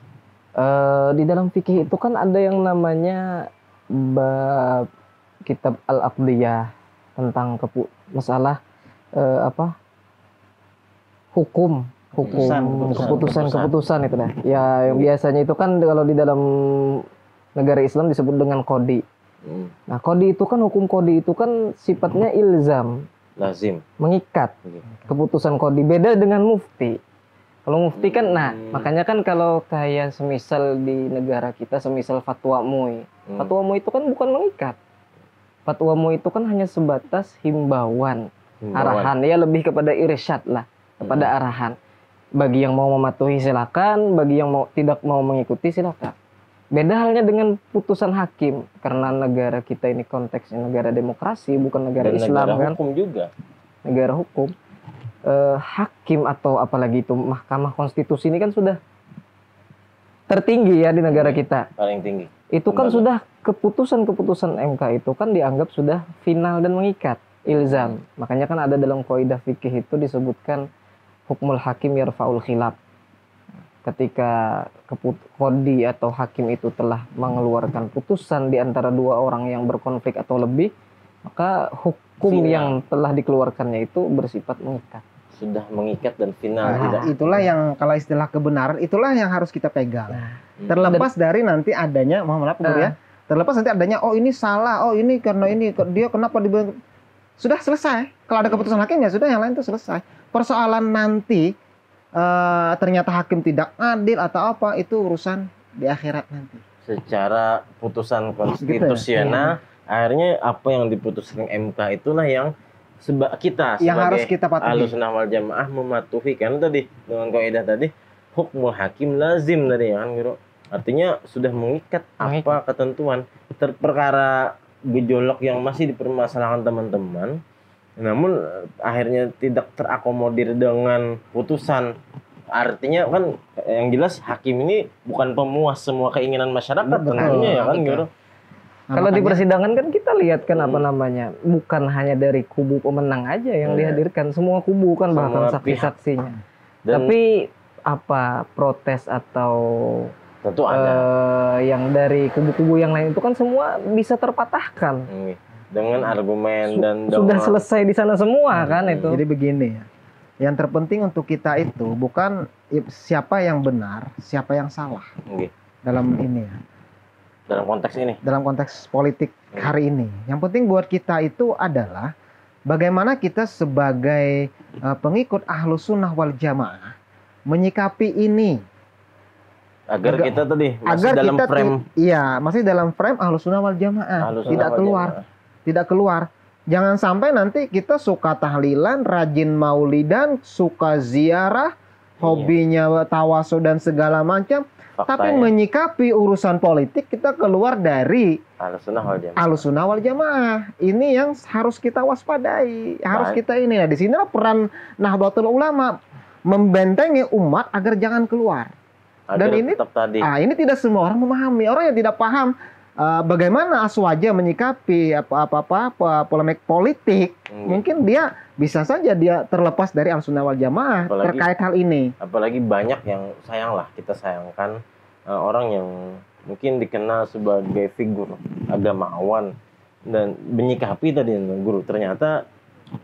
Di dalam fikih itu kan ada yang namanya bab kitab al-aqdiyah tentang masalah keputusan itu dah. Ya, yang biasanya itu kan kalau di dalam negara Islam disebut dengan qadi. Nah, qadi itu kan, hukum qadi itu kan sifatnya ilzam, lazim, mengikat. Keputusan qadi beda dengan mufti. Kalau mufti kan, nah makanya kan kalau kayak semisal di negara kita, semisal fatwa MUI. Fatwa MUI itu kan bukan mengikat. Fatwa MUI itu kan hanya sebatas himbauan, arahan, ya lebih kepada irsyad lah, kepada arahan. Bagi yang mau mematuhi silakan, bagi yang tidak mau mengikuti silakan. Beda halnya dengan putusan hakim, karena negara kita ini konteksnya negara demokrasi, bukan negara Islam, negara kan? Hukum juga. Negara hukum. Hakim atau apalagi itu Mahkamah Konstitusi ini kan sudah tertinggi ya di negara kita. Paling tinggi. Itu kan sudah keputusan-keputusan MK itu kan dianggap sudah final dan mengikat, ilzam. Makanya kan ada dalam kaidah fikih itu disebutkan hukmul hakim yarfa'ul khilaf. Ketika qadi atau hakim itu telah mengeluarkan putusan di antara dua orang yang berkonflik atau lebih, maka hukum yang telah dikeluarkannya itu bersifat mengikat. Sudah mengikat dan final. Itulah yang kalau istilah kebenaran, itulah yang harus kita pegang. Terlepas dari nanti adanya, mohon maaf Guru ya, terlepas nanti adanya, oh ini salah, oh ini karena ini, dia kenapa dibilang, sudah selesai. Kalau ada keputusan hakim ya sudah, yang lain itu selesai. Persoalan nanti ternyata hakim tidak adil atau apa, itu urusan di akhirat nanti. Secara putusan konstitusional, gitu ya? Akhirnya apa yang diputuskan MK itulah yang kita yang sebagai harus kita patuhi. Ahlus Sunnah wal Jamaah mematuhi. Karena tadi dengan kaidah tadi hukmul hakim lazim tadi ya kan Guru. Artinya sudah mengikat apa ketentuan. Perkara gejolak yang masih dipermasalahkan teman-teman, namun akhirnya tidak terakomodir dengan putusan. Artinya kan yang jelas hakim ini bukan pemuas semua keinginan masyarakat tentunya ya kan Guru. Kalau di persidangan kan kita lihat kan apa namanya, bukan hanya dari kubu pemenang aja yang dihadirkan, semua kubu kan, bahkan saksi-saksinya. Tapi apa protes atau tentu ada yang dari kubu-kubu yang lain itu kan semua bisa terpatahkan dengan argumen dan sudah selesai di sana semua kan itu. Jadi begini ya, yang terpenting untuk kita itu bukan siapa yang benar, siapa yang salah dalam ini ya. Dalam konteks ini, dalam konteks politik hari ini, yang penting buat kita itu adalah bagaimana kita sebagai pengikut Ahlus Sunnah wal Jamaah menyikapi ini agar kita tadi masih dalam frame, masih dalam frame Ahlus Sunnah wal Jamaah, tidak keluar. Jangan sampai nanti kita suka tahlilan, rajin maulidan, suka ziarah, hobinya tawasul dan segala macam. Tapi menyikapi urusan politik kita keluar dari Ahlus Sunnah wal Jamaah. Ini yang harus kita waspadai, harus kita ini. Nah, di sini peran Nahdlatul Ulama membentengi umat agar jangan keluar. Dan ini ini tidak semua orang memahami. Orang yang tidak paham bagaimana aswaja menyikapi polemik politik, mungkin dia bisa saja dia terlepas dari Ahlus Sunnah wal Jamaah terkait hal ini. Apalagi banyak yang kita sayangkan orang yang mungkin dikenal sebagai figur agamawan dan menyikapi tadi Guru, ternyata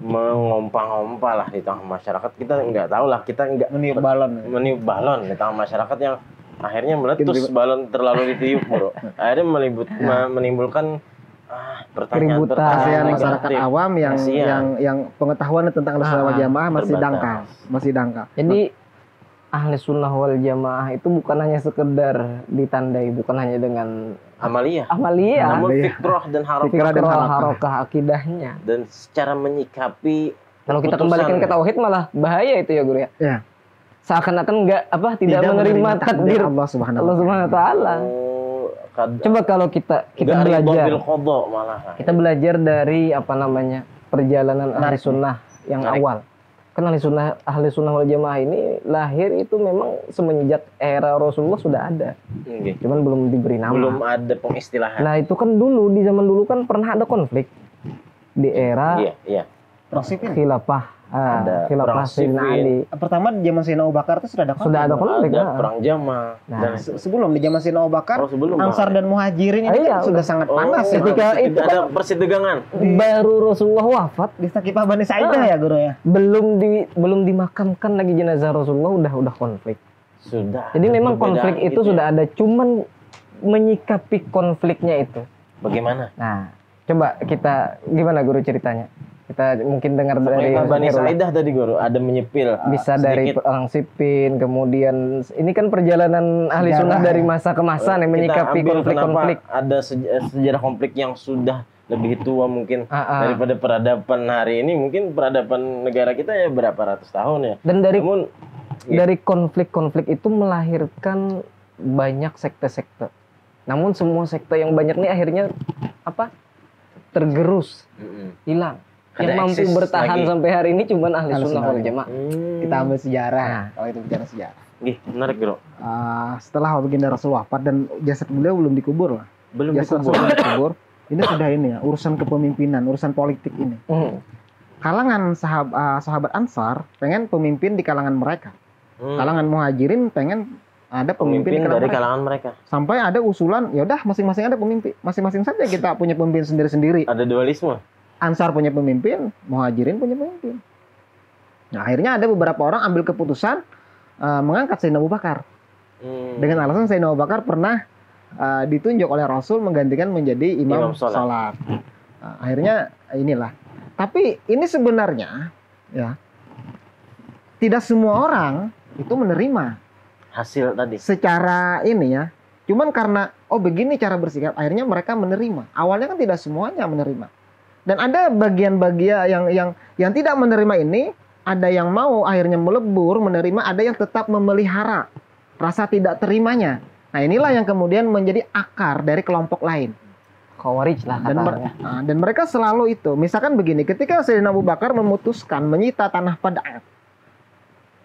mengompa-ngompa lah di tengah masyarakat. Kita nggak tahu lah, kita nggak meniup balon di tengah masyarakat yang akhirnya meletus, balon terlalu ditiup Bro. Akhirnya menimbulkan keributan. Kasihan masyarakat awam yang pengetahuan tentang ahli sunnah wal jamaah masih dangkal. Jadi ahli sunnah wal jamaah itu bukan hanya sekedar ditandai, bukan hanya dengan amaliyah, namun fikrah dan harokah akidahnya. Dan secara menyikapi, kalau kita kembalikan ke tauhid malah bahaya itu ya guru ya. Ya. Seakan-akan tidak menerima takdir Allah Subhanahu wa taala. Coba kalau kita belajar, kita belajar dari perjalanan ahli sunnah yang awal. Kan ahli sunnah wal jamaah ini lahir itu memang semenjak era Rasulullah sudah ada. Cuman belum diberi nama. Belum ada pengistilahan. Nah itu kan di zaman dulu kan pernah ada konflik di era khilafah. Khilafah Sayyidina Ali. Pertama di zaman Sayyidina Abu Bakar itu sudah ada konflik. Perang Jamal. Dan sebelum di zaman Sayyidina Abu Bakar, Ansar dan Muhajirin ini kan sudah sangat panas. Ketika itu ada persitegangan. Baru Rasulullah wafat di Saqifah Bani Sa'idah ya guru ya. Belum dimakamkan lagi jenazah Rasulullah udah konflik. Sudah. Jadi memang konflik itu sudah ada, cuman menyikapi konfliknya itu bagaimana? Nah, coba gimana guru ceritanya? Kita mungkin dengar dari Bani Sa'idah tadi guru, ada menyepil. Bisa dari perang Siffin, kemudian ini kan perjalanan ahli sunnah dari masa ke masa nih menyikapi konflik-konflik. Ada sejarah konflik yang sudah lebih tua mungkin daripada peradaban hari ini. Mungkin peradaban negara kita ya berapa ratus tahun ya. Dan dari konflik-konflik itu melahirkan banyak sekte-sekte. Namun semua sekte yang banyak ini akhirnya tergerus, hilang. Yang mampu bertahan sampai hari ini cuma ahli sunnah wal jamaah. Kita ambil sejarah. Kalau itu bicara sejarah. Menarik bro. Setelah baginda Rasul wafat dan jasad beliau belum dikubur lah. Jasad dikubur. Ini sudah urusan kepemimpinan, urusan politik ini. Kalangan sahabat Ansar pengen pemimpin di kalangan mereka. Kalangan Muhajirin pengen ada pemimpin dari kalangan mereka. Sampai ada usulan, ya udah masing-masing ada pemimpin, masing-masing saja kita punya pemimpin sendiri-sendiri. Ada dualisme. Ansar punya pemimpin, Muhajirin punya pemimpin. Nah, akhirnya ada beberapa orang ambil keputusan mengangkat Sayyidina Abu Bakar. Dengan alasan Sayyidina Abu Bakar pernah ditunjuk oleh Rasul menggantikan menjadi imam salat. Nah, akhirnya inilah. Tapi ini sebenarnya ya tidak semua orang itu menerima hasil tadi. Secara ini ya. Cuman karena begini cara bersikap, akhirnya mereka menerima. Awalnya kan tidak semuanya menerima. Dan ada bagian-bagian yang tidak menerima ini, ada yang mau akhirnya melebur menerima, ada yang tetap memelihara rasa tidak terimanya. Nah, inilah yang kemudian menjadi akar dari kelompok lain. Khawarij lah katanya. Dan mereka selalu itu. Misalkan begini, ketika Sayyidina Abu Bakar memutuskan menyita tanah Padak.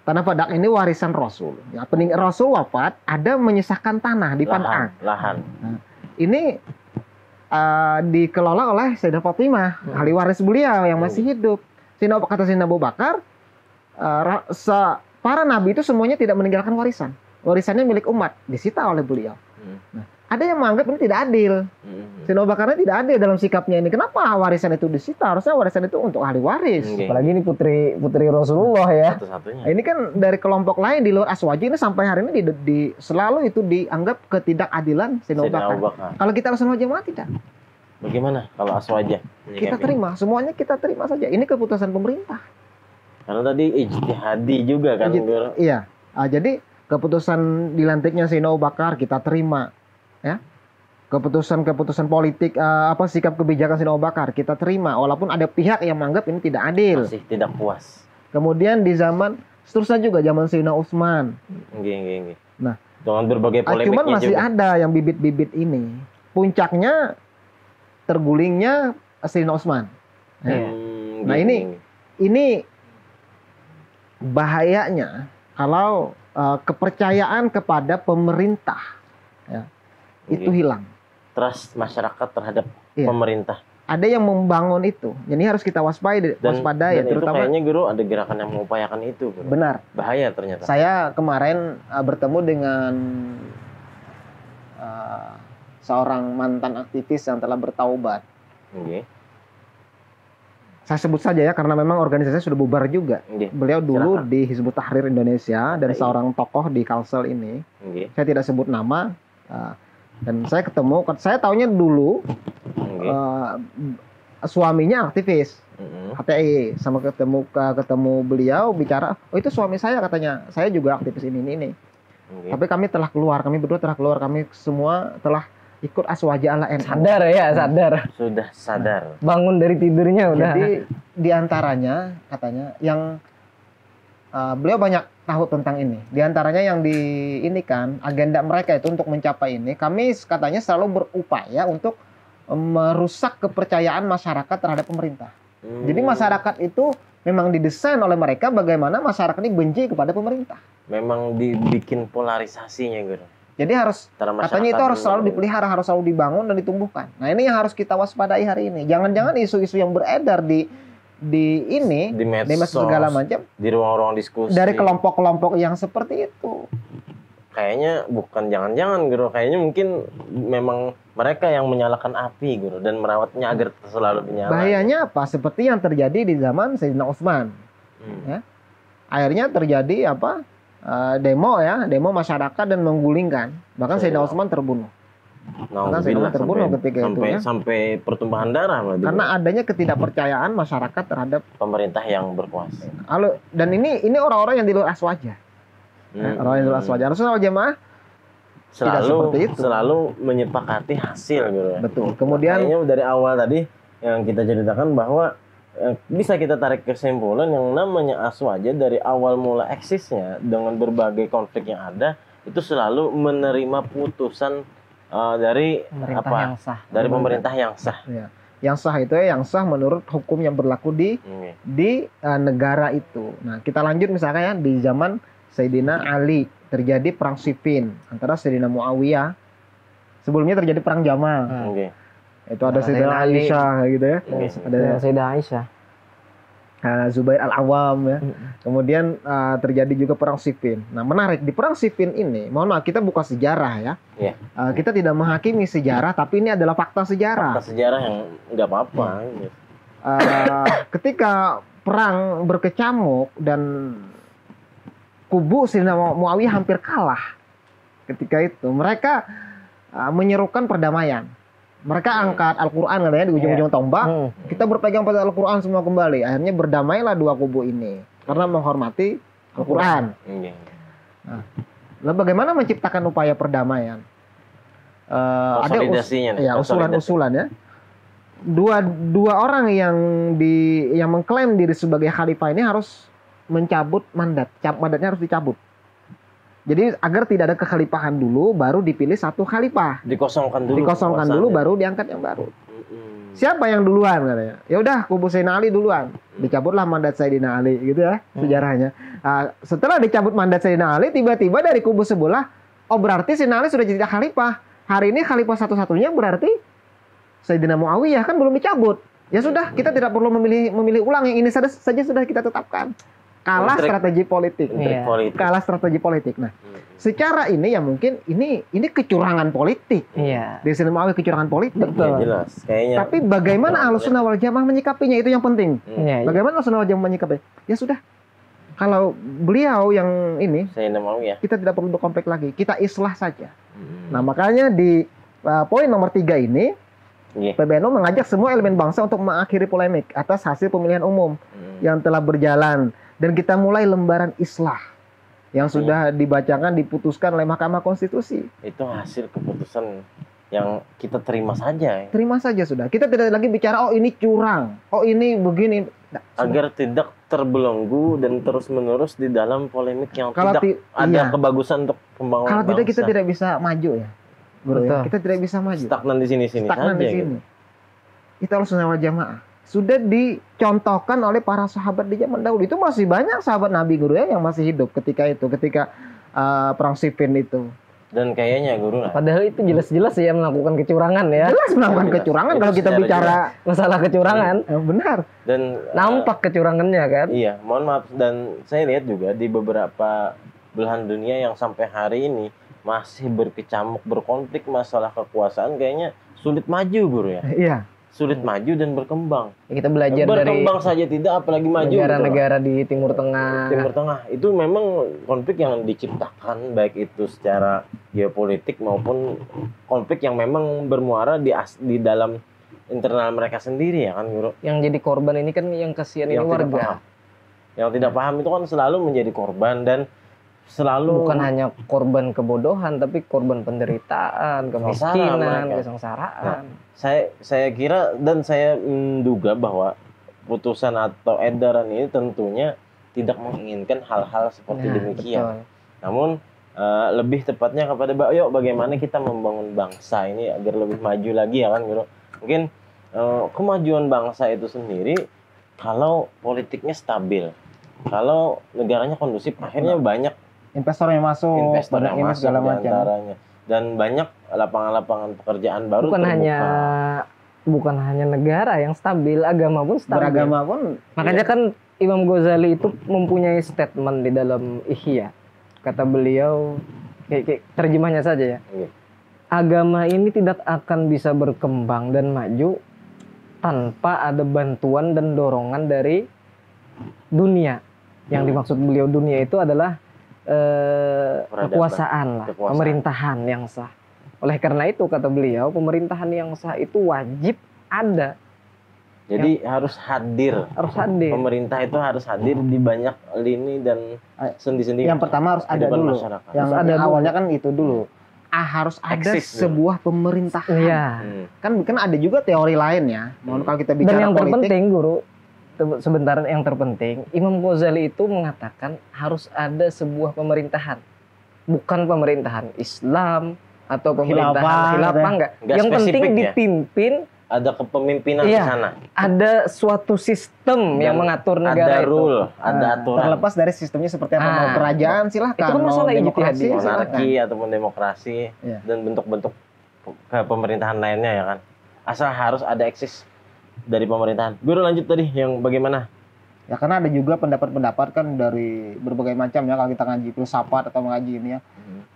Tanah Padak ini warisan Rasul. Ya, Rasul wafat, ada menyisakan tanah di Padak. Lahan. Nah, ini dikelola oleh Sayyidah Fatimah, ahli waris beliau yang masih hidup. Kata Sayyidina Abu Bakar, para nabi itu semuanya tidak meninggalkan warisan. Warisannya milik umat, disita oleh beliau. Nah, ada yang menganggap ini tidak adil. Sayyidina Abu Bakar tidak adil dalam sikapnya ini. Kenapa warisan itu disita? Harusnya warisan itu untuk ahli waris. Apalagi ini putri Rasulullah ya. Satu-satunya. Ini kan dari kelompok lain di luar Aswaji ini sampai hari ini selalu itu dianggap ketidakadilan Sayyidina Abu Bakar. Kalau kita Ahlussunnah wal Jamaah tidak. Bagaimana kalau Aswaja? Kita terima, semuanya kita terima saja. Ini keputusan pemerintah. Karena tadi ijtihadi juga kan, Guru? Iya. Jadi keputusan dilantiknya Sayyidina Abu Bakar kita terima, ya. Keputusan politik sikap kebijakan Sayyidina Abu Bakar kita terima, walaupun ada pihak yang menganggap ini tidak adil. Masih tidak puas. Kemudian di zaman seterusnya juga zaman Sayyidina Utsman. Nggih. Nah, dengan berbagai polemiknya cuman masih juga ada yang bibit-bibit ini. Puncaknya tergulingnya Sayyidina Utsman. Nah, ini bahayanya kalau kepercayaan kepada pemerintah ya, itu hilang. Trust masyarakat terhadap pemerintah. Ada yang membangun itu. Jadi harus kita waspada ya, terutama kayaknya Guru ada gerakan yang mengupayakan itu, Guru. Benar. Bahaya ternyata. Saya kemarin bertemu dengan seorang mantan aktivis yang telah bertaubat. Saya sebut saja ya karena memang organisasinya sudah bubar juga. Beliau dulu di Hizbut Tahrir Indonesia dan seorang tokoh di Kalsel ini. Saya tidak sebut nama. Dan saya ketemu, saya taunya dulu suaminya aktivis HTI, sama ketemu beliau bicara, oh itu suami saya katanya, saya juga aktivis ini. Tapi kami berdua telah keluar, kami semua telah ikut Aswaja ala NU. Sadar ya, sadar. Sudah sadar. Bangun dari tidurnya udah. Jadi diantaranya katanya yang beliau banyak tahu tentang ini. Diantaranya yang ini kan agenda mereka itu untuk mencapai ini. Kami katanya selalu berupaya untuk merusak kepercayaan masyarakat terhadap pemerintah. Jadi masyarakat itu memang didesain oleh mereka bagaimana masyarakat ini benci kepada pemerintah. Memang dibikin polarisasinya gitu. Jadi katanya itu harus selalu dipelihara, harus selalu dibangun dan ditumbuhkan. Nah ini yang harus kita waspadai hari ini. Jangan-jangan isu-isu yang beredar di medsos segala macam, di ruang-ruang diskusi dari kelompok-kelompok yang seperti itu. Kayaknya bukan jangan-jangan gitu, kayaknya mungkin memang mereka yang menyalakan api gitu dan merawatnya agar selalu menyala. Bahayanya apa? Seperti yang terjadi di zaman Sayyidina Utsman. Ya. Akhirnya terjadi demo masyarakat dan menggulingkan. Bahkan Sayyidina Utsman terbunuh. Ketika itu ya. Sampai pertumpahan darah. Karena adanya ketidakpercayaan masyarakat terhadap pemerintah yang berkuasa. Dan ini orang-orang yang di luar Aswaja. Orang yang di luar Aswaja. Rasulullah Jamaah selalu menyepakati hasil gitu ya. Betul. Kemudian kayaknya dari awal tadi yang kita ceritakan bahwa bisa kita tarik kesimpulan yang namanya Aswaja dari awal mula eksisnya dengan berbagai konflik yang ada itu selalu menerima putusan dari pemerintah yang sah. Ya. Yang sah itu yang sah menurut hukum yang berlaku di negara itu. Nah, kita lanjut misalkan ya di zaman Sayyidina Ali terjadi perang Siffin antara Sayyidina Muawiyah. Sebelumnya terjadi perang Jamal. Itu ada Sayyidina Aisyah gitu ya. Ada Sayyidina Aisyah. Zubair Al-Awwam ya. Kemudian terjadi juga perang Siffin. Nah, menarik di perang Siffin ini, mohon maaf kita buka sejarah ya. Kita tidak menghakimi sejarah, tapi ini adalah fakta sejarah. Fakta sejarah yang nggak apa-apa. Ketika perang berkecamuk dan kubu Sayyidina Muawiyah hampir kalah. Ketika itu mereka menyerukan perdamaian. Mereka angkat Al-Quran katanya di ujung-ujung tombak. Kita berpegang pada Al-Quran semua kembali. Akhirnya berdamailah dua kubu ini karena menghormati Al-Quran. Nah, lalu bagaimana menciptakan upaya perdamaian? Ada usulan-usulan ya. Dua orang yang mengklaim diri sebagai khalifah ini harus mencabut mandat. Mandatnya harus dicabut. Jadi agar tidak ada kekhalifahan dulu, baru dipilih satu khalifah. Dikosongkan dulu, baru diangkat yang baru. Siapa yang duluan katanya? Ya udah, kubu Sayyidina Ali duluan. Dicabutlah mandat Sayyidina Ali, gitu ya sejarahnya. Setelah dicabut mandat Sayyidina Ali, tiba-tiba dari kubu sebelah, oh berarti Sayyidina Ali sudah jadi khalifah. Hari ini khalifah satu-satunya berarti Sayyidina Muawiyah kan belum dicabut. Ya sudah, kita tidak perlu memilih ulang, yang ini saja sudah kita tetapkan. Kalah strategi politik. Kalah strategi politik. Nah, secara ini ya mungkin ini kecurangan politik. Di sini mau kecurangan politik. Betul. Jelas. Kayaknya. Tapi bagaimana Ahlussunnah wal Jamaah menyikapinya itu yang penting. Bagaimana Ahlussunnah wal Jamaah menyikapinya? Ya sudah. Kalau beliau yang ini, kita tidak perlu berkonflik lagi. Kita islah saja. Nah, makanya di poin nomor 3 ini PBNU mengajak semua elemen bangsa untuk mengakhiri polemik atas hasil pemilihan umum yang telah berjalan. Dan kita mulai lembaran islah yang sudah dibacakan, diputuskan oleh Mahkamah Konstitusi. Itu hasil keputusan yang kita terima saja. Terima saja sudah. Kita tidak lagi bicara, oh ini curang, oh ini begini. Agar tidak terbelenggu dan terus-menerus di dalam polemik yang tidak ada kebagusan untuk pembangunan Kalau tidak, bangsa. kita tidak bisa maju ya. Guru, ya? Kita tidak bisa maju. Stagnan di sini-sini saja. Di sini. Itu Ahlussunnah wal Jamaah. Sudah dicontohkan oleh para sahabat di zaman dahulu. Itu masih banyak sahabat Nabi guru ya yang masih hidup ketika perang Siffin itu. Dan kayaknya guru padahal itu jelas-jelas ya melakukan kecurangan ya. Jelas melakukan kecurangan kalau kita bicara masalah kecurangan. Benar. Dan nampak kecurangannya kan. Iya, mohon maaf, dan saya lihat juga di beberapa belahan dunia yang sampai hari ini masih berkecamuk, berkonflik masalah kekuasaan, kayaknya sulit maju guru ya. Iya. sulit maju dan berkembang. Kita belajar berkembang saja tidak, apalagi maju. Negara-negara di Timur Tengah. Timur Tengah itu memang konflik yang diciptakan, baik itu secara geopolitik maupun konflik yang memang bermuara di dalam internal mereka sendiri ya kan, Guru. Yang jadi korban ini kan yang kasihan ini warga. Yang tidak paham itu kan selalu menjadi korban dan selalu bukan hanya korban kebodohan tapi korban penderitaan, kemiskinan, kesengsaraan. Nah, saya kira dan saya menduga bahwa putusan atau edaran ini tentunya tidak menginginkan hal-hal seperti demikian. Betul. Namun lebih tepatnya kepada yuk bagaimana kita membangun bangsa ini agar lebih maju lagi ya kan, Guru. Mungkin kemajuan bangsa itu sendiri kalau politiknya stabil, kalau negaranya kondusif, akhirnya banyak investor yang masuk, banyak segala macam, dan banyak lapangan-lapangan pekerjaan baru bukan hanya negara yang stabil, agama pun stabil. Beragama pun. Makanya kan Imam Ghazali itu mempunyai statement di dalam Ihya. Kata beliau, kayak terjemahnya saja ya. Agama ini tidak akan bisa berkembang dan maju tanpa ada bantuan dan dorongan dari dunia. Yang dimaksud beliau dunia itu adalah kekuasaan lah, pemerintahan yang sah. Oleh karena itu kata beliau, pemerintahan yang sah itu wajib ada. Jadi harus hadir. Pemerintah itu harus hadir di banyak lini dan sendi-sendi. Yang pertama harus ada dulu. Yang ada awalnya kan itu dulu. Harus ada sebuah pemerintahan. Iya. Kan ada juga teori lain ya. Mohon kalau kita bicara dan yang politik, terpenting, Guru, sebentar, yang terpenting, Imam Ghazali itu mengatakan harus ada sebuah pemerintahan. Bukan pemerintahan Islam atau pemerintahan khilafah enggak. Yang penting dipimpin, ada kepemimpinan di sana. Ada suatu sistem yang mengatur negara ada rule, ada aturan. Terlepas dari sistemnya seperti apa, mau kerajaan silahkan, itu kan masalah demokrasi, monarki ataupun demokrasi dan bentuk-bentuk pemerintahan lainnya ya kan. Asal harus ada eksis dari pemerintahan. Guru lanjut tadi yang bagaimana? Ya karena ada juga pendapat-pendapat kan dari berbagai macam ya, kalau kita ngaji filsafat atau ngaji ini ya.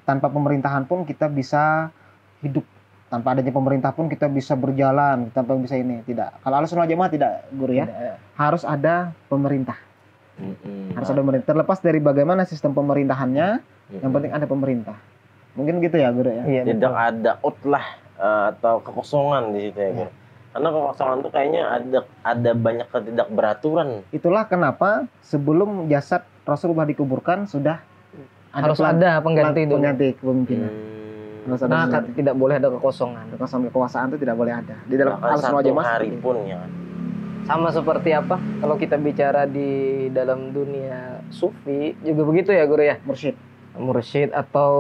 Tanpa pemerintahan pun kita bisa hidup. Tanpa adanya pemerintah pun kita bisa berjalan, tanpa bisa ini. Tidak. Kalau Ahlussunnah wal Jamaah tidak, Guru ya. Harus ada pemerintah. Harus ada pemerintah. Terlepas dari bagaimana sistem pemerintahannya, yang penting ada pemerintah. Mungkin gitu ya, Guru ya. Iya, tidak ada utlah atau kekosongan di situ ya, Guru. Karena kekosongan itu kayaknya ada banyak ketidakberaturan. Itulah kenapa sebelum jasad Rasulullah dikuburkan sudah harus ada pengganti kepemimpinan. Nah, tidak boleh ada kekosongan. Kekosongan kekuasaan itu tidak boleh ada di dalam Ahlussunnah wal Jamaah hari pun ya. Sama seperti apa? Kalau kita bicara di dalam dunia sufi juga begitu ya, Guru ya. Mursyid atau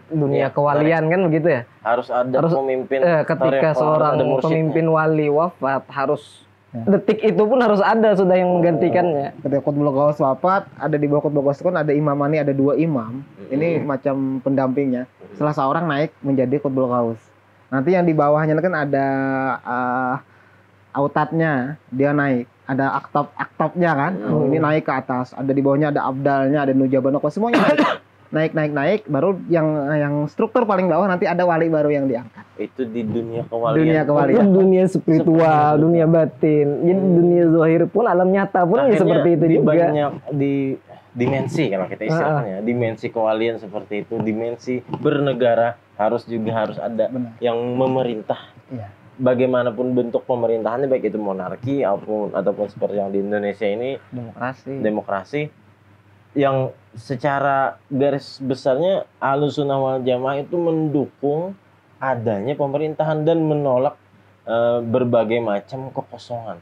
dunia kewalian kan begitu ya. Harus ada pemimpin. Ketika seorang pemimpin wali wafat harus detik itu pun harus ada sudah yang menggantikannya. Ketika Qutbul Ghaus wafat, ada di bawah Qutbul Ghaus kan ada imamani, ada 2 imam. Ini macam pendampingnya. Salah seorang naik menjadi Qutbul Ghaus. Nanti yang di bawahnya kan ada autatnya, dia naik. Ada aktapnya kan. Ini naik ke atas. Ada di bawahnya ada abdalnya, ada nujaban, semuanya naik. Baru yang struktur paling bawah nanti ada wali baru yang diangkat. Itu di dunia kewalian. Dunia spiritual, dunia batin. Jadi dunia zahir pun, alam nyata pun seperti itu juga. Banyak di dimensi kalau kita istilahnya, dimensi kewalian seperti itu, dimensi bernegara harus ada yang memerintah. Bagaimanapun bentuk pemerintahannya, baik itu monarki ataupun seperti yang di Indonesia ini demokrasi yang secara garis besarnya Ahlussunnah wal Jamaah itu mendukung adanya pemerintahan dan menolak berbagai macam kekosongan,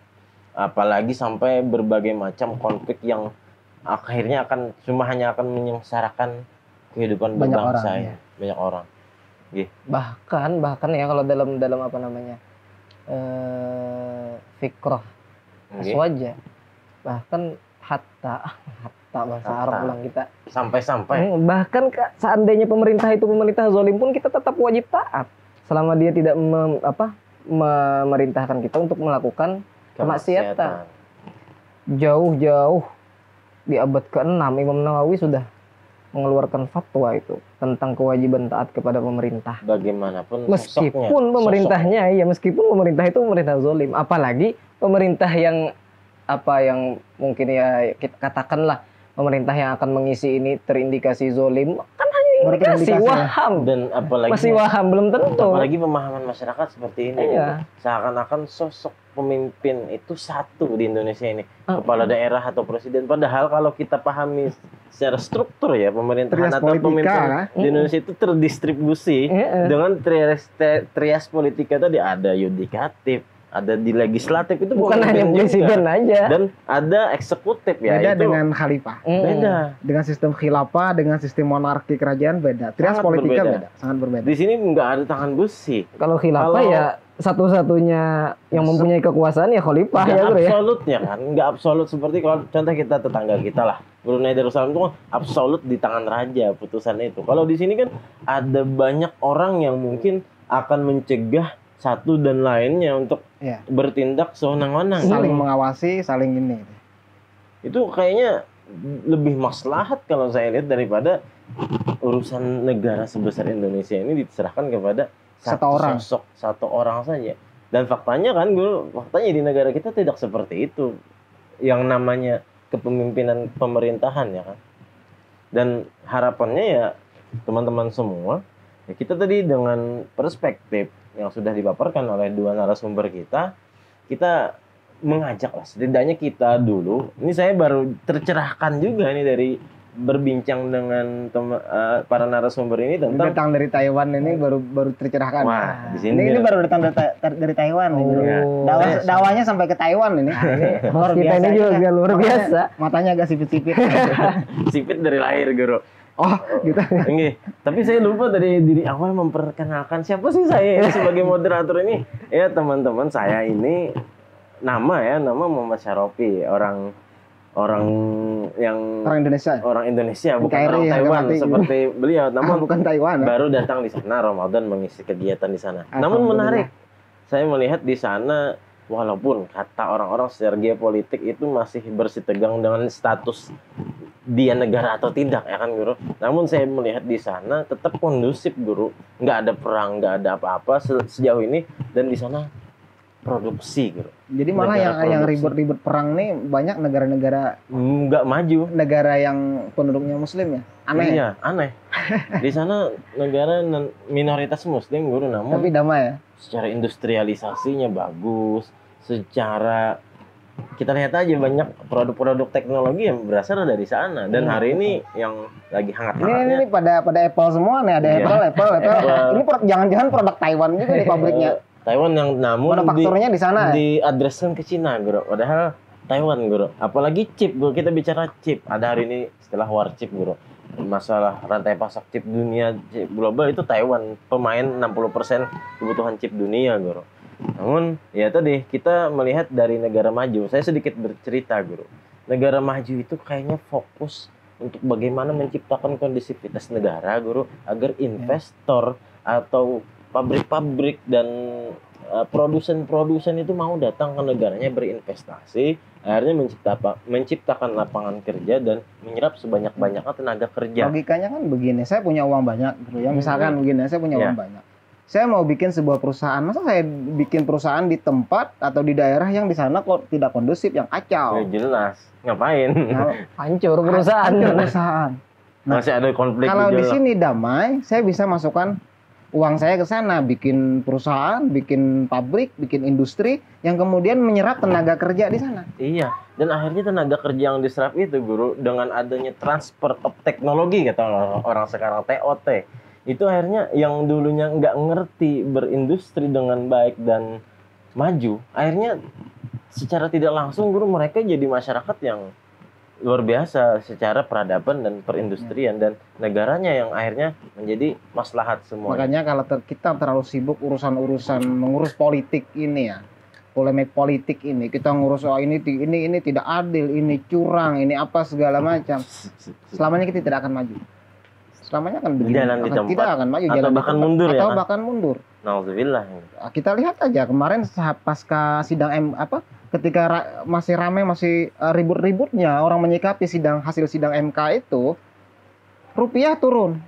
apalagi sampai berbagai macam konflik yang akhirnya hanya akan menyengsarakan kehidupan berbangsa banyak orang. Bahkan ya kalau dalam apa namanya fikrah aswaja, bahkan hatta bahasa Arab ulang kita sampai bahkan seandainya pemerintah itu pemerintah zalim pun kita tetap wajib taat selama dia tidak memerintahkan kita untuk melakukan kemaksiatan. Jauh di abad ke-6 Imam Nawawi sudah mengeluarkan fatwa itu tentang kewajiban taat kepada pemerintah. Bagaimanapun Meskipun pemerintahnya, ya meskipun pemerintah itu pemerintah zalim, apalagi pemerintah yang mungkin ya kita katakanlah pemerintah yang akan mengisi ini terindikasi zalim, kan hanya indikasi waham, dan apalagi masih waham, belum tentu. Apalagi pemahaman masyarakat seperti ini, iya. Seakan-akan sosok pemimpin itu satu di Indonesia ini, kepala daerah atau presiden. Padahal kalau kita pahami secara struktur ya, pemerintahan atau pemimpin di Indonesia itu terdistribusi dengan trias politika tadi, ada yudikatif, ada di legislatif, itu bukan hanya presiden aja, dan ada eksekutif ya. Beda itu dengan khalifah, beda dengan sistem khilafah, dengan sistem monarki kerajaan, beda. Trias politika beda, sangat berbeda. Di sini nggak ada tangan besi. Kalau khilafah ya satu-satunya yang mempunyai kekuasaan ya khalifah ya, bro, ya. Absolutnya kan, nggak absolut seperti kalau contoh kita tetangga kita lah, Brunei Darussalam itu kan absolut di tangan raja putusannya itu. Kalau di sini kan ada banyak orang yang mungkin akan mencegah satu dan lainnya untuk bertindak sewenang-wenang, saling mengawasi, saling ini. Itu kayaknya lebih maslahat kalau saya lihat daripada urusan negara sebesar Indonesia ini diserahkan kepada satu orang saja. Dan faktanya kan, faktanya di negara kita tidak seperti itu, yang namanya kepemimpinan pemerintahan ya kan. Dan harapannya ya teman-teman semua, ya kita tadi dengan perspektif yang sudah dipaparkan oleh dua narasumber kita mengajak lah, setidaknya kita dulu, ini saya baru tercerahkan juga nih dari berbincang dengan para narasumber ini datang dari Taiwan ini baru tercerahkan. Wah, di sini ini baru datang dari Taiwan nih. Dakwahnya sampai ke Taiwan ini. Luar biasa. Ini juga luar biasa. Matanya agak sipit-sipit. Sipit dari lahir, Guru. Oh, gitu. Enggak. Tapi saya lupa dari diri awal memperkenalkan siapa sih saya sebagai moderator ini. Ya, teman-teman, saya ini nama Muhammad Syarofi, orang Indonesia bukan orang Taiwan seperti beliau, namun bukan Taiwan, baru datang di sana Ramadan mengisi kegiatan di sana. Namun menarik, saya melihat di sana walaupun kata orang-orang secara geopolitik itu masih bersitegang dengan status dia negara atau tidak ya kan, Guru. Namun saya melihat di sana tetap kondusif, Guru. Nggak ada perang, nggak ada apa-apa sejauh ini, dan di sana produksi, Guru. Jadi malah yang ribut-ribut perang nih banyak negara-negara nggak maju, negara yang penduduknya Muslim ya. Aneh. Iya, aneh. Di sana negara minoritas Muslim, Guru, namun tapi damai ya. Secara industrialisasinya bagus, secara kita lihat aja banyak produk-produk teknologi yang berasal dari sana. Dan hari ini yang lagi hangat-hangatnya ini pada Apple semua nih, ada Apple. Ini jangan-jangan produk Taiwan juga di pabriknya. Taiwan yang namun manufakturnya di sana diadreskan ke Cina, Guru. Padahal Taiwan, Guru. Apalagi chip, Guru. Kita bicara chip. Ada hari ini istilah war chip, Guru. Masalah rantai pasok chip dunia, chip global itu Taiwan pemain 60% kebutuhan chip dunia, Guru. Namun ya tadi kita melihat dari negara maju. Saya sedikit bercerita, Guru. Negara maju itu kayaknya fokus untuk bagaimana menciptakan kondisivitas negara, Guru, agar investor atau pabrik-pabrik dan produsen-produsen itu mau datang ke negaranya berinvestasi, akhirnya menciptakan lapangan kerja dan menyerap sebanyak-banyaknya tenaga kerja. Logikanya kan begini, saya punya uang banyak, gitu ya. Misalkan begini, saya punya uang banyak. Saya mau bikin sebuah perusahaan, masa saya bikin perusahaan di tempat atau di daerah yang di sana kok tidak kondusif, yang kacau? Ya, jelas, ngapain? Hancur perusahaan. Nah, masih ada konflik. Kalau di sini damai, saya bisa masukkan uang saya ke sana, bikin perusahaan, bikin pabrik, bikin industri yang kemudian menyerap tenaga kerja di sana. Iya, dan akhirnya tenaga kerja yang diserap itu, Guru, dengan adanya transfer of teknologi kata orang sekarang, TOT, itu akhirnya yang dulunya nggak ngerti berindustri dengan baik dan maju, akhirnya secara tidak langsung, Guru, mereka jadi masyarakat yang luar biasa secara peradaban dan perindustrian, dan negaranya yang akhirnya menjadi maslahat semua. Makanya kalau kita terlalu sibuk urusan-urusan mengurus politik ini ya, polemik politik ini, kita ngurus ini tidak adil, ini curang, ini apa segala macam. Selamanya kita tidak akan maju. Selamanya akan begini, tidak akan maju, atau bahkan mundur ya. Atau bahkan mundur. Nauzubillah. Kita lihat aja kemarin pasca sidang ketika masih ramai, masih ribut-ributnya orang menyikapi hasil sidang MK itu, rupiah turun.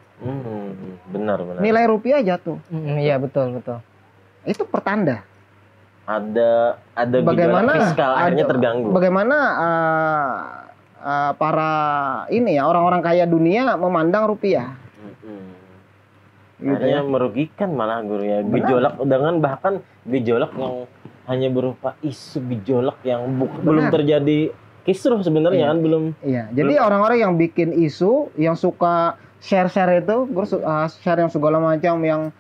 Benar. Nilai rupiah jatuh. Iya betul. Itu pertanda. Ada Bagaimana gejolak fiskal akhirnya terganggu. Bagaimana para ini ya orang-orang kaya dunia memandang rupiah. Gitu akhirnya ya. merugikan malah guru ya. Benar. Gejolak dengan bahkan gejolak yang hanya berupa isu gejolak yang belum terjadi kisruh sebenarnya kan belum. Iya. Jadi orang-orang yang bikin isu, yang suka share-share itu, share yang segala macam yang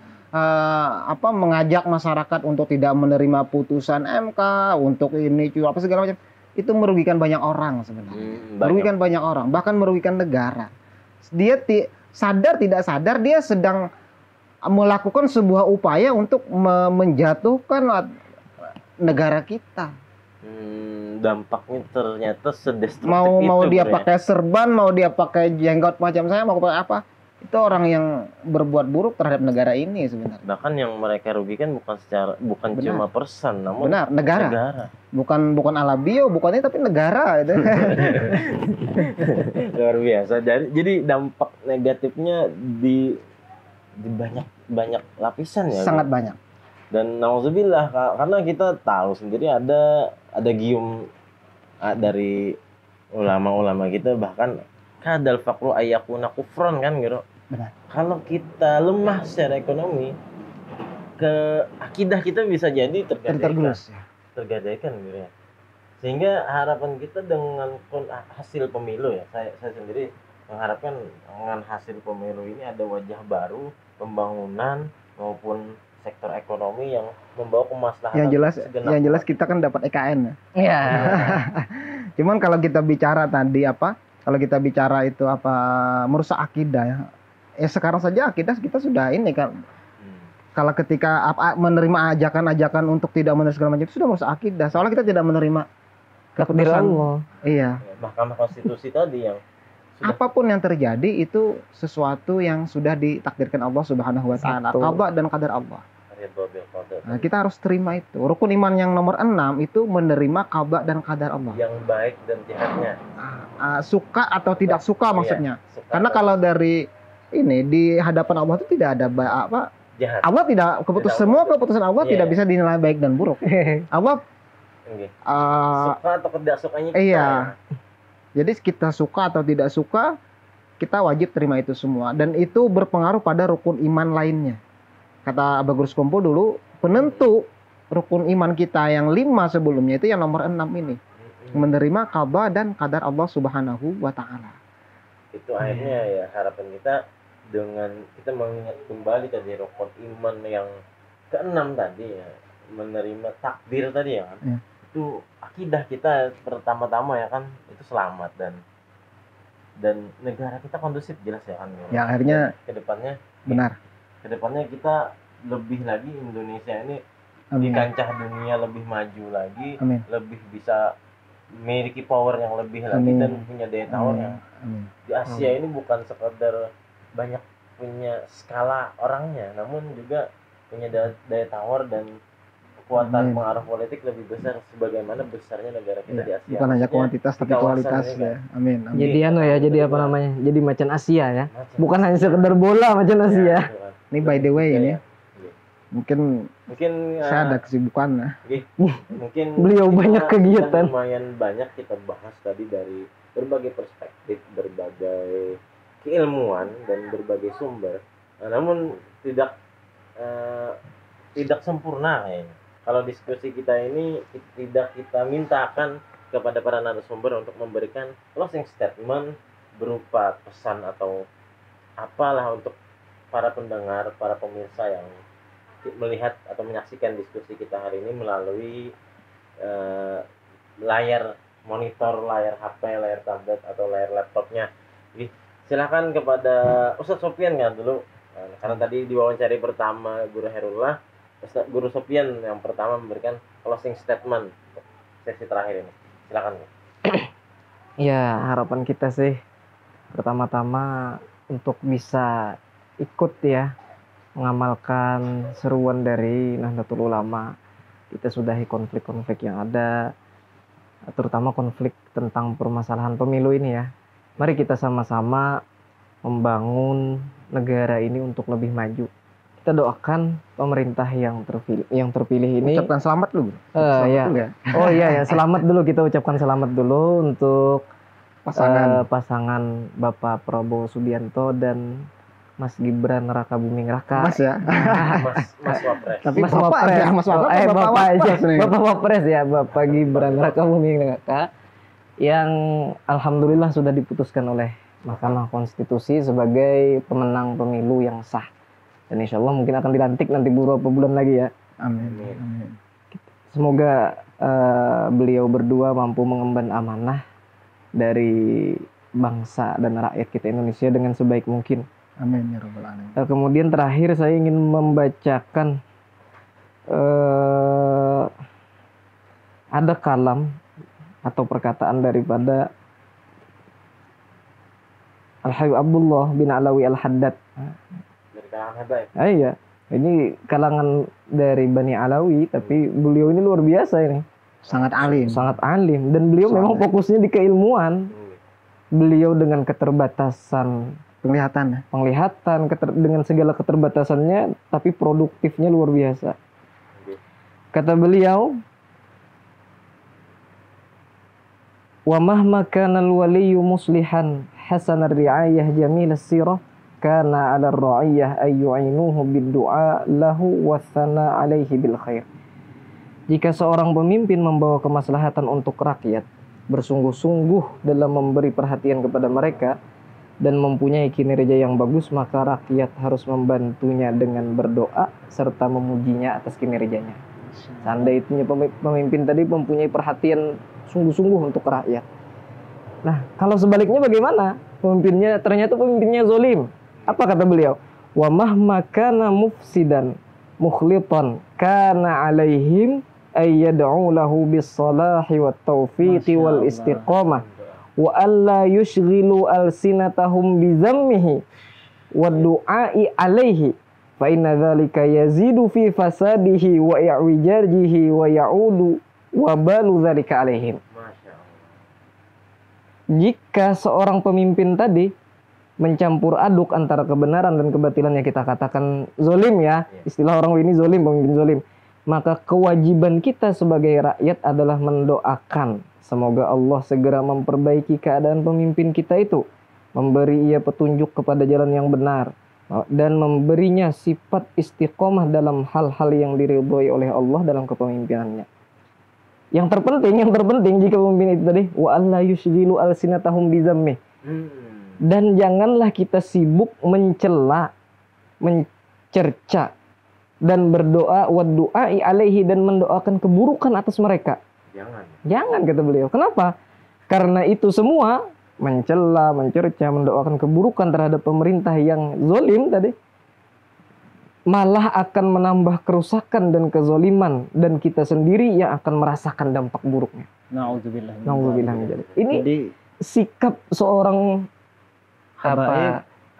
mengajak masyarakat untuk tidak menerima putusan MK, untuk ini apa segala macam, itu merugikan banyak orang sebenarnya. Merugikan banyak orang, bahkan merugikan negara. Dia sadar tidak sadar dia sedang melakukan sebuah upaya untuk menjatuhkan negara kita. Dampaknya ternyata sedestruktif mau itu, dia ya. pakai serban, mau dia pakai jenggot macam saya, mau pakai apa, itu orang yang berbuat buruk terhadap negara ini sebenarnya. Bahkan yang mereka rugikan bukan cuma person, namun negara. Bukan Alabio, bukan ini, tapi negara itu. Luar biasa. Jadi dampak negatifnya di banyak lapisan ya. Sangat banyak. Dan nauzubillah, karena kita tahu sendiri ada gium dari ulama-ulama kita, bahkan kadal faqru ayyakuna kufron kan gitu. Benar. Kalau kita lemah secara ekonomi, ke akidah kita bisa jadi tergadaikan gitu ya. Sehingga harapan kita dengan hasil pemilu ya, saya sendiri mengharapkan dengan hasil pemilu ini ada wajah baru, pembangunan maupun sektor ekonomi yang membawa kemaslahatan. Yang jelas kita kan dapat EKN ya. Iya. Cuman kalau kita bicara tadi kalau kita bicara itu merusak akidah ya. Sekarang saja akidah kita sudah ini kan. Kalau ketika menerima ajakan-ajakan untuk tidak menerima segala macam itu sudah merusak akidah. Soalnya kita tidak menerima keputusan. Iya. Mahkamah Konstitusi tadi yang apapun yang terjadi itu sesuatu yang sudah ditakdirkan Allah Subhanahu wa taala, qada dan qadar Allah. Nah, kita harus terima itu. Rukun iman yang nomor 6 itu menerima qada dan qadar Allah. Yang baik dan jahatnya. Suka atau tidak suka maksudnya. Karena kalau dari ini di hadapan Allah itu tidak ada jahat. Allah tidak semua keputusan Allah tidak bisa dinilai baik dan buruk. Allah suka atau tidak sukanya kita. Iya. Jadi kita suka atau tidak suka, kita wajib terima itu semua. Dan itu berpengaruh pada rukun iman lainnya. Kata Abah Guru Sukompo dulu, penentu rukun iman kita yang 5 sebelumnya itu yang nomor 6 ini. Menerima qada dan qadar Allah Subhanahu wa taala. Itu akhirnya ya harapan kita dengan kita mengingat kembali tadi rukun iman yang ke-6 tadi ya, menerima takdir tadi ya kan. Ya. Itu akidah kita pertama-tama ya kan, itu selamat dan negara kita kondusif jelas ya kan. Ya akhirnya kedepannya benar. Kedepannya kita lebih lagi Indonesia ini di kancah dunia lebih maju lagi, lebih bisa memiliki power yang lebih lagi dan punya daya tawar yang di Asia ini bukan sekedar banyak punya skala orangnya, namun juga punya daya tawar dan kekuatan pengaruh politik lebih besar sebagaimana besarnya negara kita di Asia. Bukan hanya kuantitas tapi kualitas ya. Amin. Jadi jadi apa namanya? Jadi macan Asia ya. Bukan hanya sekedar bola macan Asia. Ini by the way ini. Mungkin saya ada kesibukan. Mungkin beliau banyak kegiatan. Lumayan banyak kita bahas tadi dari berbagai perspektif, berbagai keilmuan dan berbagai sumber. Namun tidak sempurna kayaknya. Kalau diskusi kita ini tidak kita mintakan kepada para narasumber untuk memberikan closing statement berupa pesan atau apalah untuk para pendengar, para pemirsa yang melihat atau menyaksikan diskusi kita hari ini melalui layar monitor, layar HP, layar tablet atau layar laptopnya. Jadi, silakan kepada Ustadz Sofyan kan dulu, karena tadi diwawancara pertama Guru Herullah, Guru Sofyan yang pertama memberikan closing statement untuk sesi terakhir ini. Silakan. Ya, harapan kita sih pertama-tama untuk bisa ikut ya mengamalkan seruan dari Nahdlatul Ulama. Kita sudahi konflik-konflik yang ada, terutama konflik tentang permasalahan pemilu ini ya. Mari kita sama-sama membangun negara ini untuk lebih maju. Kita doakan pemerintah yang terpilih ini. Ucapkan selamat dulu. Ya. Dulu ya. Oh iya ya, selamat dulu, kita ucapkan selamat dulu untuk pasangan Bapak Prabowo Subianto dan Mas Gibran Raka Buming Raka. Mas ya. Mas Wapres. Tapi Mas Bapak Wapres. ya, Mas Wapres. Bapak aja. Wapres nih. Bapak Wapres ya, Bapak Gibran Raka Buming Raka yang alhamdulillah sudah diputuskan oleh Mahkamah Konstitusi sebagai pemenang pemilu yang sah. Dan insya Allah mungkin akan dilantik nanti beberapa bulan lagi ya. Amin. Amin. Semoga beliau berdua mampu mengemban amanah dari bangsa dan rakyat kita Indonesia dengan sebaik mungkin. Amin ya rabbal alamin. Kemudian terakhir saya ingin membacakan ada kalam atau perkataan daripada Al-Habib Abdullah bin Alawi Al-Haddad. Dari kalangan Habaib. Iya, ini kalangan dari Bani Alawi, tapi beliau ini luar biasa ini. Sangat alim. Sangat alim, dan beliau memang fokusnya di keilmuan. Beliau dengan keterbatasan Penglihatan. dengan segala keterbatasannya, tapi produktifnya luar biasa. Kata beliau, wa mahma kana al-waliyyu muslihan hasan ar-ri'ayah jamil as-sirah kana 'ala ar-ra'iyah ay yu'inuhu bid-du'a lahu wa thana 'alaihi bil khair. Jika seorang pemimpin membawa kemaslahatan untuk rakyat, bersungguh-sungguh dalam memberi perhatian kepada mereka dan mempunyai kinerja yang bagus, maka rakyat harus membantunya dengan berdoa serta memujinya atas kinerjanya. Seandainya pemimpin tadi mempunyai perhatian sungguh-sungguh untuk rakyat. Nah, kalau sebaliknya bagaimana? Ternyata pemimpinnya zolim. Apa kata beliau? Wa mahma kana mufsidan mukhlitan kana alaihim ay yad'u lahu bis salahi wat taufiqi wal istiqamah wa alla yushghilu alsinatahum bi dhammihi wad du'ai alaihi fa inna dzalika yazidu fi fasadihi wa i'wijajihi wa ya'udu wa balu dzalika alaihim. Jika seorang pemimpin tadi mencampur aduk antara kebenaran dan kebatilan, yang kita katakan zolim ya, istilah orang ini zolim, pemimpin zolim, maka kewajiban kita sebagai rakyat adalah mendoakan semoga Allah segera memperbaiki keadaan pemimpin kita itu, memberi ia petunjuk kepada jalan yang benar, dan memberinya sifat istiqomah dalam hal-hal yang diridhoi oleh Allah dalam kepemimpinannya. Yang terpenting jika pemimpin itu tadi wa alla yushghilu alsinatahum bizammih. Dan janganlah kita sibuk mencela, mencerca dan berdoa wa du'ai alaihi, dan mendoakan keburukan atas mereka. Jangan kata beliau. Kenapa? Karena itu semua mencela, mencerca, mendoakan keburukan terhadap pemerintah yang zalim tadi malah akan menambah kerusakan dan kezoliman, dan kita sendiri yang akan merasakan dampak buruknya. Nauzubillah. Ini jadi, sikap seorang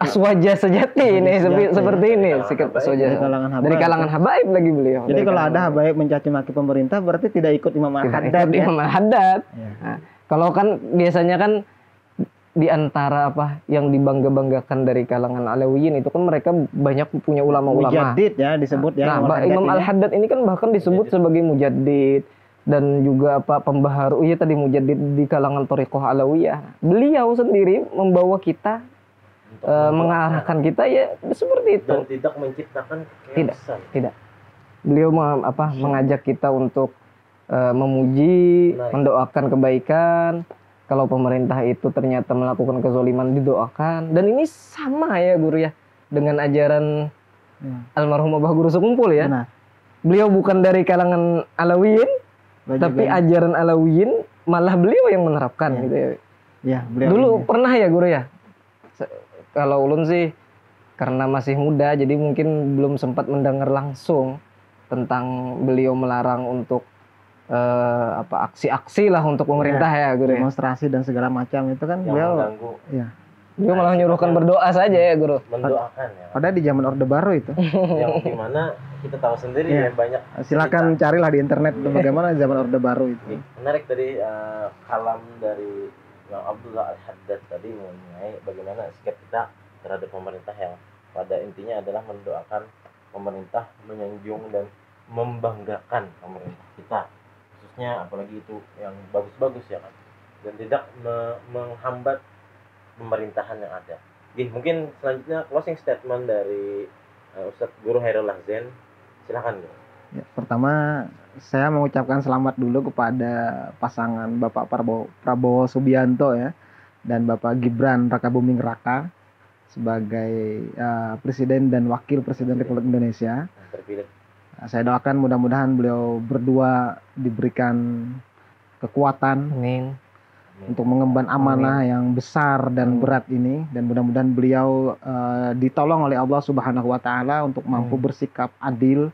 aswaja sejati ini seperti ini, sikap aswaja dari kalangan habaib lagi beliau. Jadi kalau ada habaib mencaci maki pemerintah berarti tidak ikut Imam Al-Haddad. Imam Al-Haddad. Nah, kalau kan biasanya kan di antara yang dibangga-banggakan dari kalangan Alawiyin itu kan mereka banyak punya ulama-ulama. Mujaddid ya disebut ya. Nah, Imam Al-Haddad ini kan bahkan disebut sebagai mujaddid dan juga pembaharu. Iya tadi mujaddid di kalangan Thariqah Alawiyah. Beliau sendiri membawa kita mengarahkan kita ya seperti itu. Dan tidak menciptakan kekerasan. Tidak. Beliau mengajak kita untuk memuji, mendoakan kebaikan. Kalau pemerintah itu ternyata melakukan kezoliman, didoakan. Dan ini sama ya guru ya dengan ajaran almarhum Abah Guru Sekumpul ya. Benar. Beliau bukan dari kalangan Alawiyin, tapi ajaran Alawiyin malah beliau yang menerapkan gitu ya. Ya, dulu pernah ya guru ya. Kalau ulun sih karena masih muda, jadi mungkin belum sempat mendengar langsung tentang beliau melarang untuk aksi-aksi lah untuk pemerintah ya guru. Demonstrasi dan segala macam itu kan beliau beliau malah menyuruhkan berdoa saja ya guru. Mendoakan ya. Padahal di zaman Orde Baru itu. Yang dimana kita tahu sendiri ya banyak. Silakan carilah di internet bagaimana zaman Orde Baru itu. Menarik tadi kalam dari Imam Abdullah Al-Haddad tadi mengenai bagaimana sikap kita terhadap pemerintah yang pada intinya adalah mendoakan pemerintah, menyanjung dan membanggakan pemerintah kita, khususnya apalagi itu yang bagus-bagus ya kan, dan tidak menghambat pemerintahan yang ada. Oke, mungkin selanjutnya closing statement dari Ustadz Guru Hairul Lahzen, silakan. Ya, pertama saya mengucapkan selamat dulu kepada pasangan Bapak Prabowo Subianto ya dan Bapak Gibran Rakabuming Raka sebagai Presiden dan Wakil Presiden Republik Indonesia. Terpilih. Saya doakan mudah-mudahan beliau berdua diberikan kekuatan untuk mengemban amanah yang besar dan berat ini, dan mudah-mudahan beliau ditolong oleh Allah Subhanahu wa taala untuk mampu bersikap adil,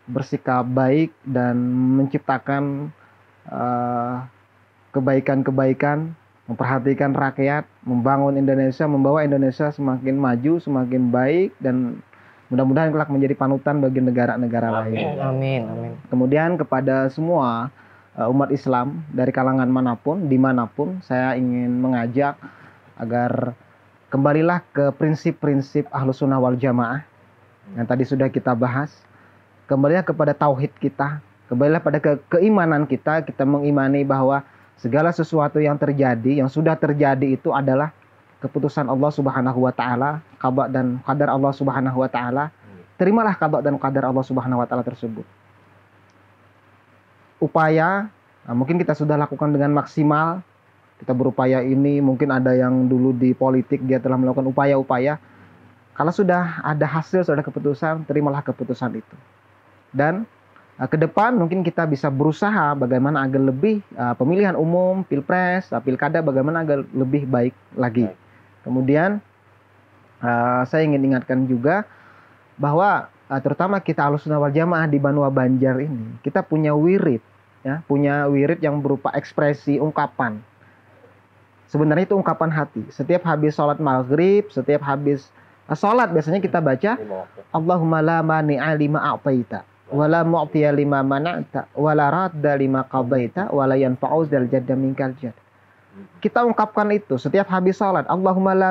bersikap baik dan menciptakan kebaikan-kebaikan, memperhatikan rakyat, membangun Indonesia, membawa Indonesia semakin maju, semakin baik, dan mudah-mudahan kelak menjadi panutan bagi negara-negara lain. Amin, amin. Kemudian kepada semua umat Islam dari kalangan manapun, dimanapun, saya ingin mengajak agar kembalilah ke prinsip-prinsip Ahlus Sunnah wal Jamaah yang tadi sudah kita bahas. Kembalilah kepada tauhid kita, kembalilah pada keimanan kita. Kita mengimani bahwa segala sesuatu yang terjadi, yang sudah terjadi itu adalah keputusan Allah Subhanahu wa taala, qada dan qadar Allah Subhanahu wa taala. Terimalah qada dan qadar Allah Subhanahu wa taala tersebut. Upaya, mungkin kita sudah lakukan dengan maksimal. Kita berupaya ini, mungkin ada yang dulu di politik dia telah melakukan upaya-upaya. Kalau sudah ada hasil, sudah ada keputusan, terimalah keputusan itu. Dan ke depan mungkin kita bisa berusaha bagaimana agar lebih pemilihan umum, pilpres, pilkada bagaimana agar lebih baik lagi. Kemudian saya ingin ingatkan juga bahwa terutama kita Ahlus Sunnah wal Jamaah di Banua Banjar ini, kita punya wirid, ya, punya wirid yang berupa ekspresi ungkapan. Sebenarnya itu ungkapan hati. Setiap habis sholat maghrib, setiap habis sholat biasanya kita baca Allahumma la mani'a lima a'taita wa la mu'tiya lima mana'ta wa la radda lima qadaita wa la yanfa'u dzal jadda minkal jadd. Kita ungkapkan itu setiap habis sholat. Allahumma la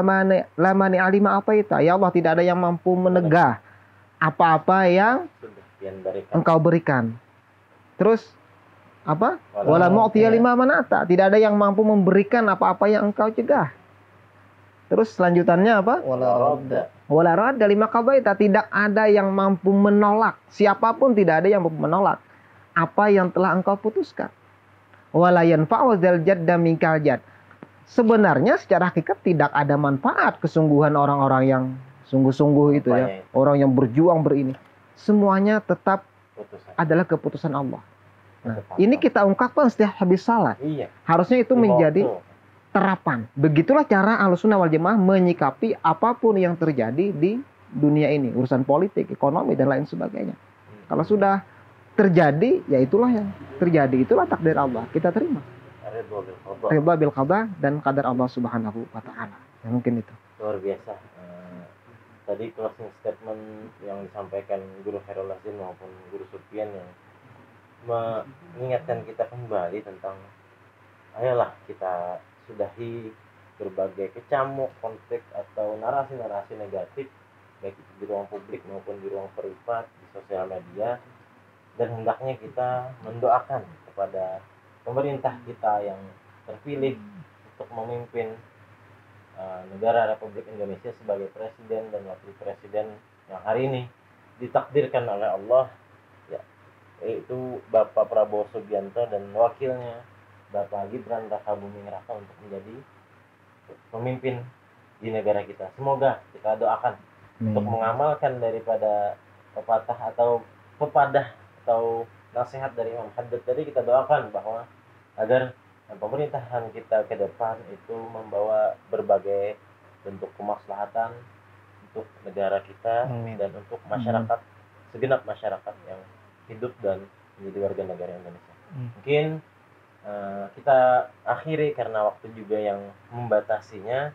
mani'a lima a'taita. Ya Allah, tidak ada yang mampu menegah apa-apa yang Engkau berikan. Terus apa? Wala mu'tiya lima mana'ta. Tidak ada yang mampu memberikan apa-apa yang Engkau cegah. Terus selanjutannya apa? Wala radda lima qadaita. Tidak ada yang mampu menolak. Siapapun tidak ada yang mampu menolak apa yang telah Engkau putuskan. Wala yanfa'u dzal jadda minkal jadd. Sebenarnya secara hakikat tidak ada manfaat kesungguhan orang-orang yang sungguh-sungguh itu ya. Orang yang berjuang berini. Semuanya tetap adalah keputusan Allah. Nah, ini kita ungkapkan setiap habis salat. Harusnya itu menjadi terapan. Begitulah cara Ahlus Sunnah wal Jamaah menyikapi apapun yang terjadi di dunia ini, urusan politik, ekonomi dan lain sebagainya. Kalau sudah terjadi, ya itulah yang terjadi, itulah takdir Allah. Kita terima. Ridha bil qada dan qadar Allah Subhanahu wa taala. Ya, mungkin itu. Luar biasa. Tadi closing statement yang disampaikan Guru Hairul Lahzen maupun Guru Sufyan yang mengingatkan kita kembali tentang ayolah kita sudahi berbagai kecamuk, konflik atau narasi-narasi negatif baik itu di ruang publik maupun di ruang privat, di sosial media, dan hendaknya kita mendoakan kepada pemerintah kita yang terpilih untuk memimpin negara Republik Indonesia sebagai presiden dan wakil presiden yang hari ini ditakdirkan oleh Allah, yaitu Bapak Prabowo Subianto dan wakilnya Bapak Gibran Rakabuming Raka untuk menjadi pemimpin di negara kita. Semoga kita doakan untuk mengamalkan daripada pepatah atau pepadah atau nasihat dari Imam Haddad tadi. Kita doakan bahwa agar pemerintahan kita ke depan itu membawa berbagai bentuk kemaslahatan untuk negara kita dan untuk masyarakat, segenap masyarakat yang hidup dan menjadi warga negara Indonesia. Mungkin kita akhiri karena waktu juga yang membatasinya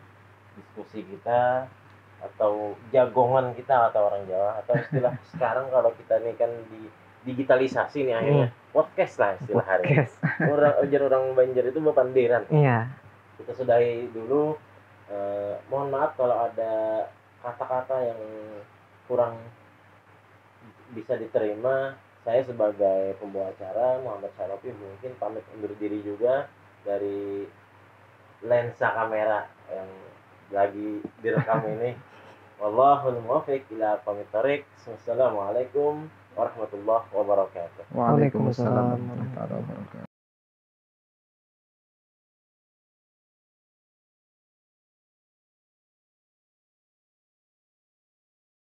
diskusi kita atau jagongan kita atau orang Jawa atau istilah sekarang kalau kita ini kan di digitalisasi nih akhirnya podcast lah istilah hari. Orang Banjar itu bepandiran. Iya. Kita sudahi dulu Mohon maaf kalau ada kata-kata yang kurang bisa diterima. Saya sebagai pembawa acara Muhammad Syarafi mungkin pamit undur diri juga dari lensa kamera yang lagi direkam ini. Wallahul muwaffiq ila aqwamit thoriq. Wassalamualaikum warahmatullahi wabarakatuh. Waalaikumsalam warahmatullahi wabarakatuh.